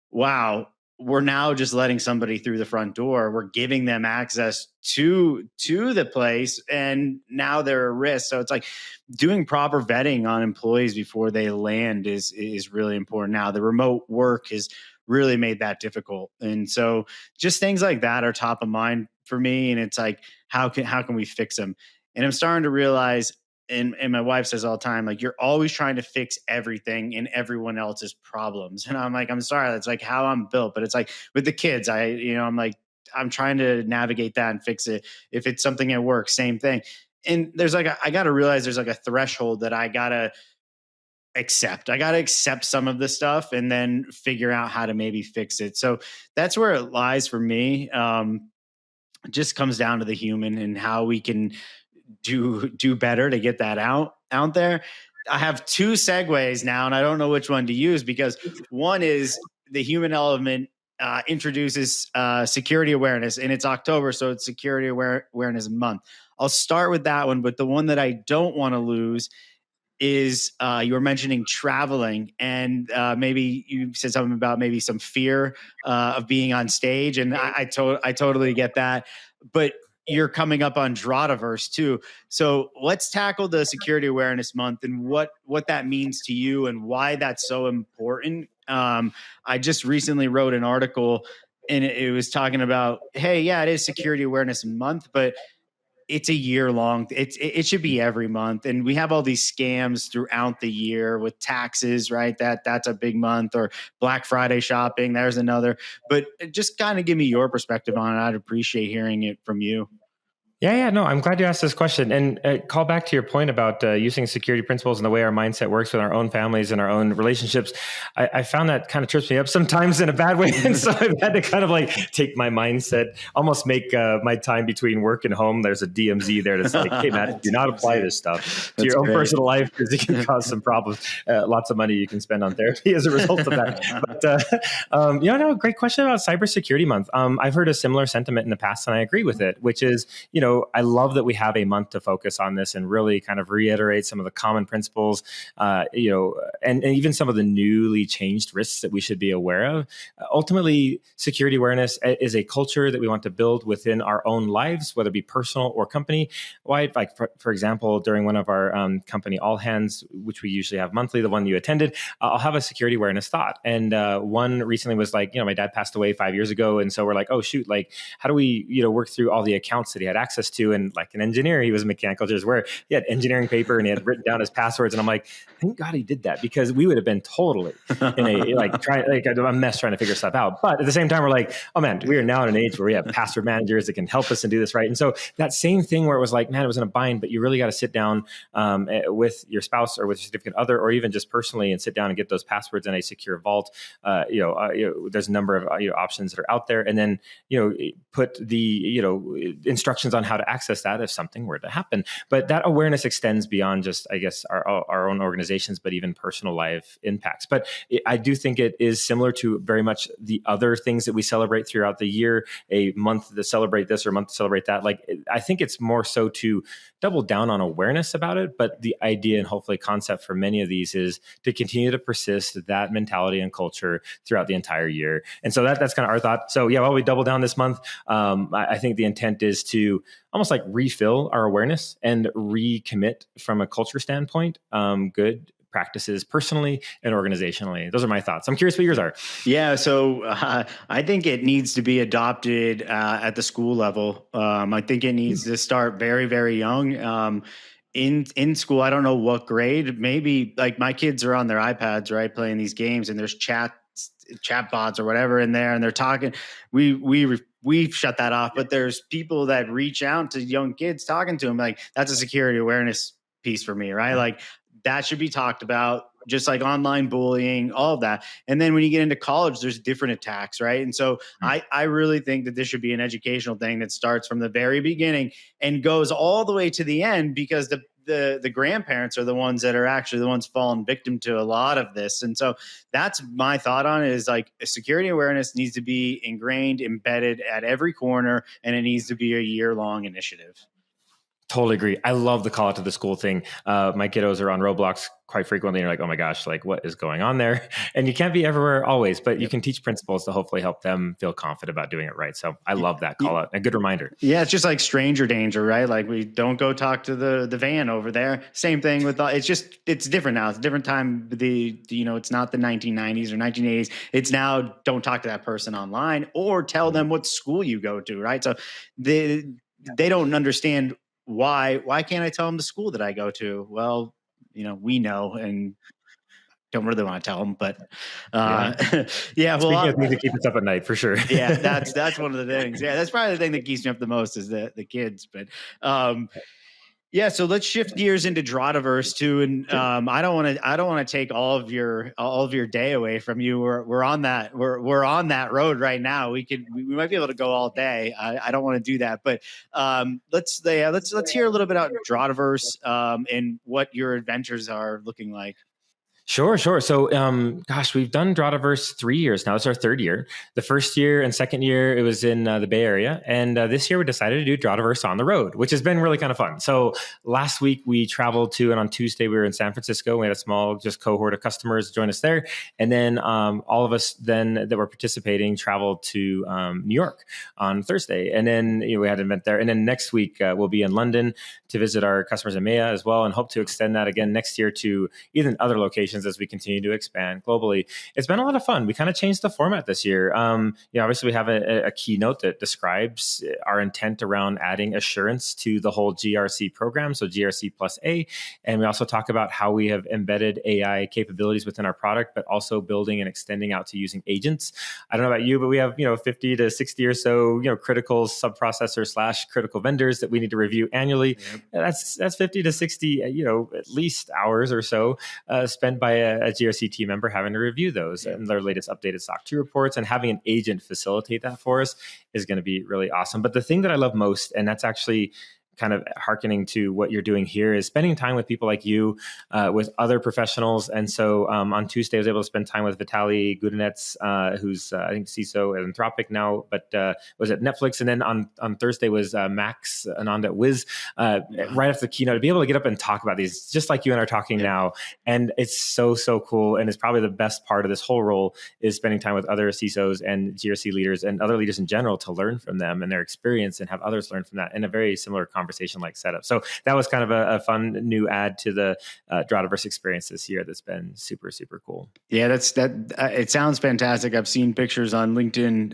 wow, we're now just letting somebody through the front door. We're giving them access to the place, and now they're a risk. So it's like doing proper vetting on employees before they land is really important. Now, the remote work has really made that difficult, and so just things like that are top of mind for me. And it's like, how can we fix them? And I'm starting to realize, and my wife says all the time, like, you're always trying to fix everything and everyone else's problems. And I'm like, I'm sorry, that's like how I'm built. But it's like with the kids, I'm like, I'm trying to navigate that and fix it. If it's something at work, same thing. And there's like, I got to realize there's like a threshold that I got to accept. I got to accept some of the stuff and then figure out how to maybe fix it. So that's where it lies for me. It just comes down to the human and how we can do better to get that out there. I have two segues now, and I don't know which one to use, because one is the human element introduces security awareness, and it's October, so it's Security Awareness Month. I'll start with that one, but the one that I don't want to lose is you were mentioning traveling, and maybe you said something about maybe some fear of being on stage, and I totally get that, but you're coming up on Drataverse too. So let's tackle the Security Awareness Month and what that means to you and why that's so important. I just recently wrote an article, and it was talking about, hey, yeah, it is Security Awareness Month, but it's a year long. It should be every month. And we have all these scams throughout the year with taxes, right? That's a big month, or Black Friday shopping. There's another, but just kind of give me your perspective on it. I'd appreciate hearing it from you. Yeah. No, I'm glad you asked this question, and call back to your point about using security principles and the way our mindset works with our own families and our own relationships. I found that kind of trips me up sometimes in a bad way. And so I've had to kind of like take my mindset, almost make my time between work and home. There's a DMZ there that's like, hey, Matt, do not apply this stuff to your own personal life, because it can cause some problems. Lots of money you can spend on therapy as a result of that. But, great question about Cybersecurity Month. I've heard a similar sentiment in the past, and I agree with it, which is, I love that we have a month to focus on this and really kind of reiterate some of the common principles, and even some of the newly changed risks that we should be aware of. Ultimately, security awareness is a culture that we want to build within our own lives, whether it be personal or company-wide. Like, for example, during one of our company all hands, which we usually have monthly, the one you attended, I'll have a security awareness thought. And one recently was like, my dad passed away 5 years ago. And so we're like, oh, shoot, like, how do we, work through all the accounts that he had access to? And like an engineer, he was a mechanical engineer, where he had engineering paper and he had written down his passwords. And I'm like, thank God he did that, because we would have been totally in a mess trying to figure stuff out. But at the same time, we're like, oh man, we are now in an age where we have password managers that can help us and do this right. And so that same thing where it was like, man, it was in a bind, but you really got to sit down with your spouse or with your significant other, or even just personally, and sit down and get those passwords in a secure vault. There's a number of options that are out there, and then put the instructions on how to access that if something were to happen. But that awareness extends beyond just, I guess, our own organizations, but even personal life impacts. But I do think it is similar to very much the other things that we celebrate throughout the year, a month to celebrate this or a month to celebrate that. Like, I think it's more so to double down on awareness about it. But the idea and hopefully concept for many of these is to continue to persist that mentality and culture throughout the entire year. And so that's kind of our thought. So yeah, while we double down this month, I think the intent is to almost like refill our awareness and recommit from a culture standpoint, good practices personally and organizationally. Those are my thoughts. I'm curious what yours are. Yeah, so I think it needs to be adopted at the school level. I think it needs to start very, very young. In school, I don't know what grade. Maybe like my kids are on their iPads, right, playing these games, and there's chat bots or whatever in there, and they're talking. We've shut that off, but there's people that reach out to young kids talking to them. Like that's a security awareness piece for me, right? Like that should be talked about, just like online bullying, all of that. And then when you get into college, there's different attacks, right? And so I really think that this should be an educational thing that starts from the very beginning and goes all the way to the end, because the grandparents are the ones that are actually the ones falling victim to a lot of this. And so that's my thought on it, is like security awareness needs to be ingrained, embedded at every corner, and it needs to be a year-long initiative. Totally agree. I love the call out to the school thing. My kiddos are on Roblox quite frequently. And you're like, oh my gosh, like what is going on there? And you can't be everywhere always, but you can teach principles to hopefully help them feel confident about doing it right. So I love that call out. A good reminder. Yeah, it's just like stranger danger, right? Like we don't go talk to the van over there. Same thing with it's different now. It's a different time. It's not the 1990s or 1980s. It's now don't talk to that person online, or tell them what school you go to, right? So they don't understand why can't I tell them the school that I go to? Well, we know, and don't really want to tell them, but yeah. Well, speaking of things that keep us up at night, for sure. Yeah, that's one of the things. Yeah, that's probably the thing that keeps me up the most, is the kids. But yeah, so let's shift gears into Drataverse too, and I don't want to take all of your day away from you. We're on that road right now. We might be able to go all day. I don't want to do that, but let's hear a little bit about Drataverse and what your adventures are looking like. Sure. So, we've done Drataverse 3 years now. It's our third year. The first year and second year, it was in the Bay Area. And this year, we decided to do Drataverse on the road, which has been really kind of fun. So last week, we traveled to, and on Tuesday, we were in San Francisco. We had a small just cohort of customers join us there. And then all of us then that were participating traveled to New York on Thursday. And then we had an event there. And then next week, we'll be in London to visit our customers in EMEA as well, and hope to extend that again next year to even other locations as we continue to expand globally. It's been a lot of fun. We kind of changed the format this year. Obviously we have a keynote that describes our intent around adding assurance to the whole GRC program, so GRC plus A. And we also talk about how we have embedded AI capabilities within our product, but also building and extending out to using agents. I don't know about you, but we have 50 to 60 or so critical sub-processor / critical vendors that we need to review annually. Yep. That's 50 to 60 at least hours or so spent by a GRC team member having to review those and their latest updated SOC 2 reports, and having an agent facilitate that for us is going to be really awesome. But the thing that I love most, and that's actually kind of hearkening to what you're doing here, is spending time with people like you, with other professionals. And so on Tuesday, I was able to spend time with Vitaly Gudinets, who's I think CISO at Anthropic now, but was at Netflix. And then on Thursday was Max Ananda at Wiz, right after the keynote, to be able to get up and talk about these, just like you and I are talking now. And it's so cool. And it's probably the best part of this whole role, is spending time with other CISOs and GRC leaders and other leaders in general, to learn from them and their experience, and have others learn from that in a very similar conversation like setup. So that was kind of a fun new add to the Drataverse experience this year. That's been super cool. Yeah, it sounds fantastic. I've seen pictures on LinkedIn.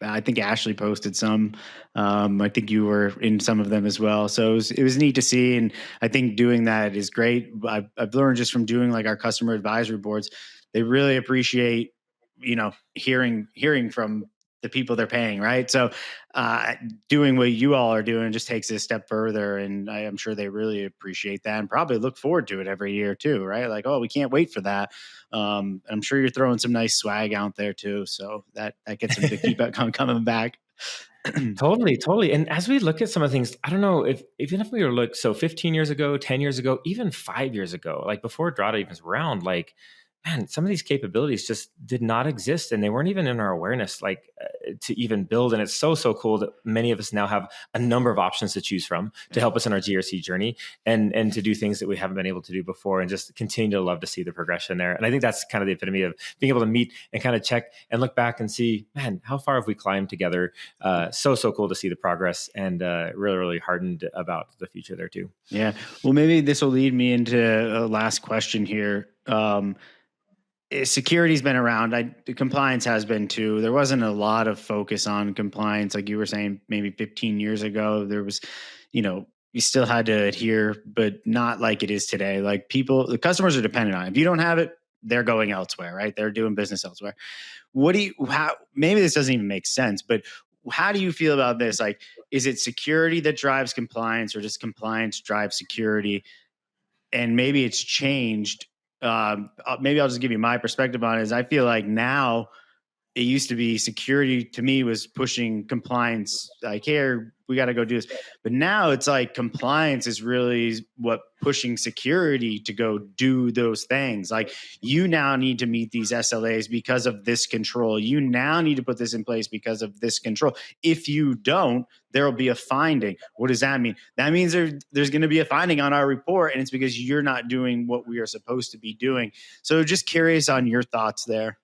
I think Ashley posted some. I think you were in some of them as well. So it was neat to see. And I think doing that is great. I've learned just from doing like our customer advisory boards, they really appreciate, hearing from the people they're paying, right? So doing what you all are doing just takes it a step further, and I am sure they really appreciate that, and probably look forward to it every year too, right? Like, oh, we can't wait for that. I'm sure you're throwing some nice swag out there too, so that gets them to keep it coming back. Totally. And as we look at some of the things, I don't know even if we were 15 years ago, 10 years ago, even 5 years ago, like before Drata even was around, like man, some of these capabilities just did not exist, and they weren't even in our awareness, to even build. And it's so cool that many of us now have a number of options to choose from to help us in our GRC journey, and to do things that we haven't been able to do before, and just continue to love to see the progression there. And I think that's kind of the epitome of being able to meet and kind of check and look back and see, man, how far have we climbed together? So cool to see the progress, and really heartened about the future there too. Yeah. Well, maybe this will lead me into a last question here. Security's been around. Compliance has been too. There wasn't a lot of focus on compliance, like you were saying, maybe 15 years ago. There was, you still had to adhere, but not like it is today. Like the customers are dependent on it. If you don't have it, they're going elsewhere, right? They're doing business elsewhere. Maybe this doesn't even make sense, but how do you feel about this? Like, is it security that drives compliance, or does compliance drive security? And maybe it's changed. Maybe I'll just give you my perspective on it. Is I feel like now, it used to be security to me was pushing compliance. Like, here, we got to go do this. But now it's like compliance is really what pushing security to go do those things. Like, you now need to meet these SLAs because of this control. You now need to put this in place because of this control. If you don't, there will be a finding. What does that mean? That means there's going to be a finding on our report, and it's because you're not doing what we are supposed to be doing. So just curious on your thoughts there.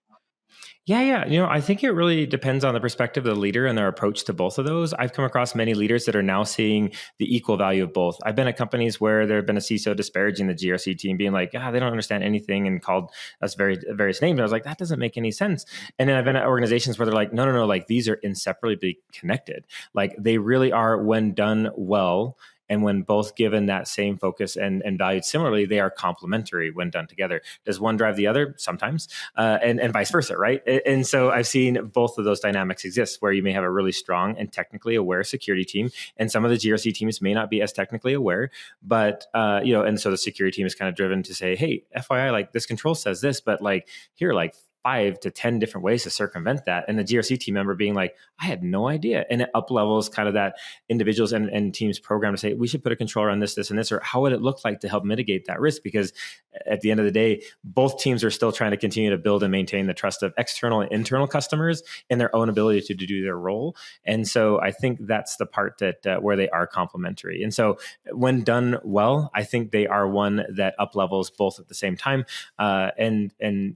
Yeah. I think it really depends on the perspective of the leader and their approach to both of those. I've come across many leaders that are now seeing the equal value of both. I've been at companies where there have been a CISO disparaging the GRC team, being like, they don't understand anything, and called us various names. And I was like, that doesn't make any sense. And then I've been at organizations where they're like, no, like, these are inseparably connected. Like, they really are, when done well. And when both given that same focus and valued similarly, they are complementary when done together. Does one drive the other? Sometimes, and vice versa, right? And so I've seen both of those dynamics exist, where you may have a really strong and technically aware security team, and some of the GRC teams may not be as technically aware, but and so the security team is kind of driven to say, hey, FYI, like, this control says this, but like, here are like 5 to 10 different ways to circumvent that. And the GRC team member being like, I had no idea. And it up levels kind of that individuals and teams program to say, we should put a controller on this, and this, or how would it look like to help mitigate that risk? Because at the end of the day, both teams are still trying to continue to build and maintain the trust of external and internal customers in their own ability to do their role. And so I think that's the part that where they are complementary. And so when done well, I think they are one that up levels both at the same time, and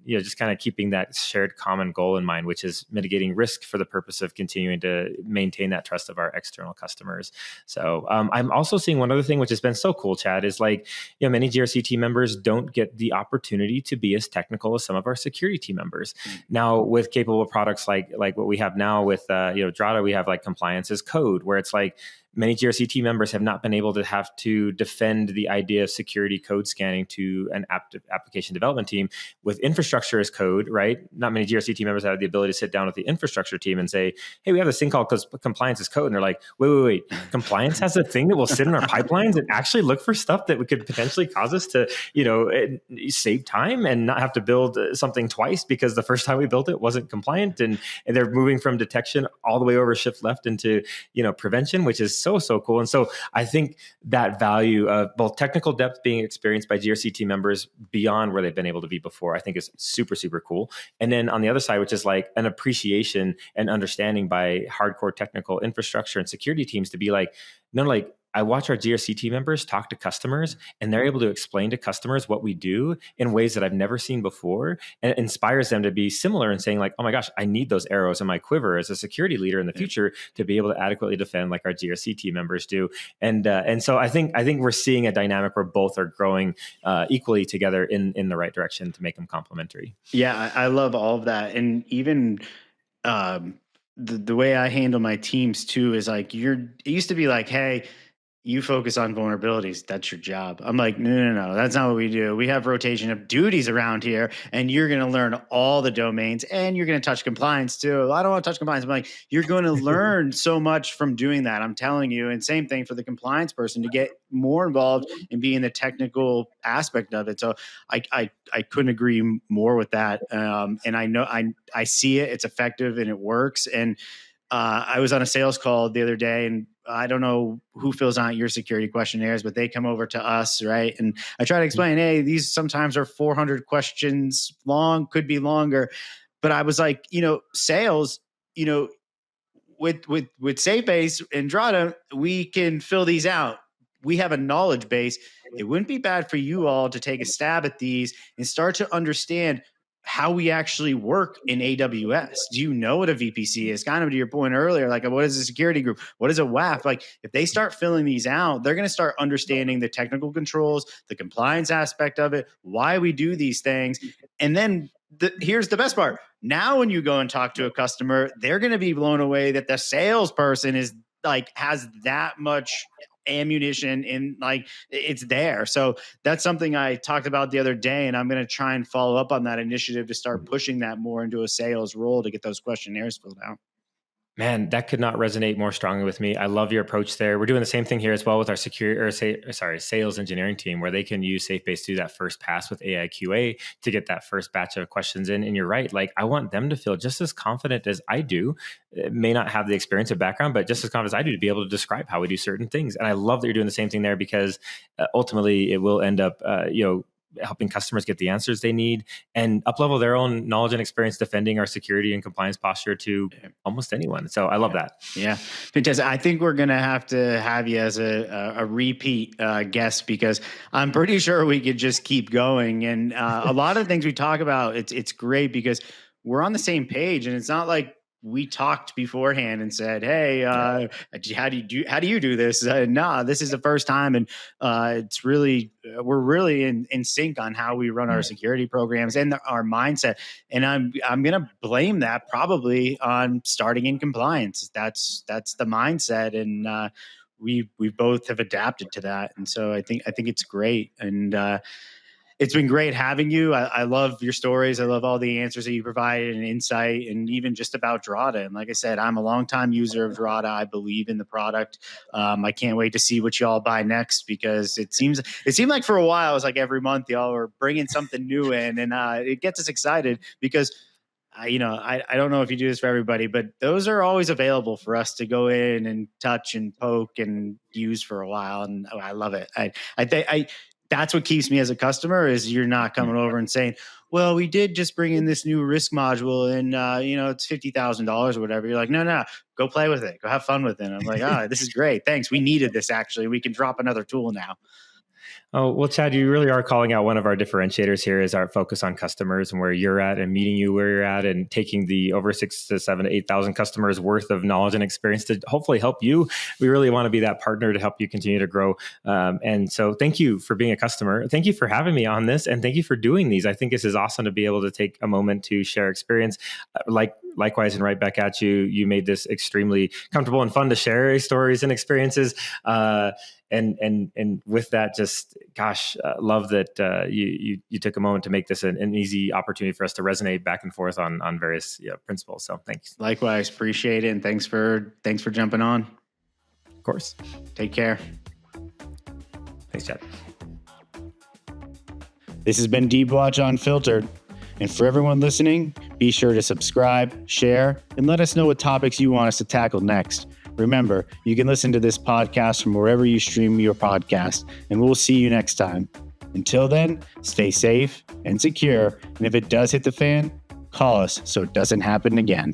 just kind of keeping that shared common goal in mind, which is mitigating risk for the purpose of continuing to maintain that trust of our external customers. So I'm also seeing one other thing, which has been so cool, Chad, is like, many GRC team members don't get the opportunity to be as technical as some of our security team members. Now, with capable products like what we have now with Drata, we have like compliance as code, where it's like, many GRC team members have not been able to have to defend the idea of security code scanning to an application development team. With Instructure as code, right? Not many GRC team members have the ability to sit down with the Instructure team and say, hey, we have this thing called compliance as code. And they're like, wait. Compliance has a thing that will sit in our pipelines and actually look for stuff that could potentially cause us to, save time and not have to build something twice because the first time we built it wasn't compliant. And they're moving from detection all the way over shift left into, prevention, which is so cool. And so I think that value of both technical depth being experienced by GRC team members beyond where they've been able to be before, I think is super cool. And then on the other side, which is like an appreciation and understanding by hardcore technical infrastructure and security teams to be like, no, like, I watch our GRC team members talk to customers, and they're able to explain to customers what we do in ways that I've never seen before, and it inspires them to be similar and saying like, oh my gosh, I need those arrows in my quiver as a security leader in the future to be able to adequately defend like our GRC team members do. And so I think we're seeing a dynamic where both are growing equally together in the right direction to make them complementary. Yeah, I love all of that. And even the way I handle my teams too is like, it used to be like, hey, you focus on vulnerabilities. That's your job. I'm like, no. That's not what we do. We have rotation of duties around here, and you're going to learn all the domains, and you're going to touch compliance too. I don't want to touch compliance. I'm like, you're going to learn so much from doing that. I'm telling you. And same thing for the compliance person to get more involved in being the technical aspect of it. So I couldn't agree more with that. And I know I see it. It's effective and it works. And I was on a sales call the other day, and I don't know who fills out your security questionnaires, but they come over to us, right? And I try to explain, hey, these sometimes are 400 questions long, could be longer. But I was like, sales, with SafeBase and Drata, we can fill these out. We have a knowledge base. It wouldn't be bad for you all to take a stab at these and start to understand how we actually work in AWS. Do you know what a VPC is? Kind of to your point earlier, like what is a security group? What is a WAF? Like if they start filling these out, they're going to start understanding the technical controls, the compliance aspect of it, why we do these things. And then here's the best part. Now, when you go and talk to a customer, they're going to be blown away that the salesperson is like, has that much ammunition in, like, it's there. So that's something I talked about the other day, and I'm going to try and follow up on that initiative to start pushing that more into a sales role to get those questionnaires filled out. Man, that could not resonate more strongly with me. I love your approach there. We're doing the same thing here as well with our sales engineering team, where they can use SafeBase to do that first pass with AI QA to get that first batch of questions in. And you're right. Like, I want them to feel just as confident as I do. It may not have the experience or background, but just as confident as I do to be able to describe how we do certain things. And I love that you're doing the same thing there, because ultimately it will end up, helping customers get the answers they need and uplevel their own knowledge and experience defending our security and compliance posture to almost anyone. So I love that. Yeah. Fantastic. I think we're going to have you as a repeat guest, because I'm pretty sure we could just keep going. And a lot of the things we talk about, it's great because we're on the same page, and it's not like we talked beforehand and said, hey, how do you do this? Nah, this is the first time. And it's really, we're really in sync on how we run our security programs and our mindset. And I'm going to blame that probably on starting in compliance. That's the mindset. And we both have adapted to that. And so I think it's great. And it's been great having you. I love your stories. I love all the answers that you provided and insight, and even just about Drata. And like I said, I'm a longtime user of Drata. I believe in the product. I can't wait to see what y'all buy next, because it seemed like for a while, it was like every month y'all were bringing something new in, and it gets us excited because I don't know if you do this for everybody, but those are always available for us to go in and touch and poke and use for a while. And I love it. I think that's what keeps me as a customer, is you're not coming over and saying, well, we did just bring in this new risk module and, it's $50,000 or whatever. You're like, no, go play with it. Go have fun with it. I'm like, this is great. Thanks. We needed this, actually. We can drop another tool now. Oh, well, Chad, you really are calling out one of our differentiators here, is our focus on customers and where you're at, and meeting you where you're at, and taking the over 6,000 to 7,000 to 8,000 customers worth of knowledge and experience to hopefully help you. We really want to be that partner to help you continue to grow. And so thank you for being a customer. Thank you for having me on this, and thank you for doing these. I think this is awesome to be able to take a moment to share experience. Likewise, and right back at you, you made this extremely comfortable and fun to share stories and experiences. And with that, just love that you took a moment to make this an easy opportunity for us to resonate back and forth on various principles. So thanks. Likewise, appreciate it, and thanks for jumping on. Of course. Take care. Thanks, Chad. This has been Deepwatch Unfiltered. And for everyone listening, be sure to subscribe, share, and let us know what topics you want us to tackle next. Remember, you can listen to this podcast from wherever you stream your podcast, and we'll see you next time. Until then, stay safe and secure, and if it does hit the fan, call us so it doesn't happen again.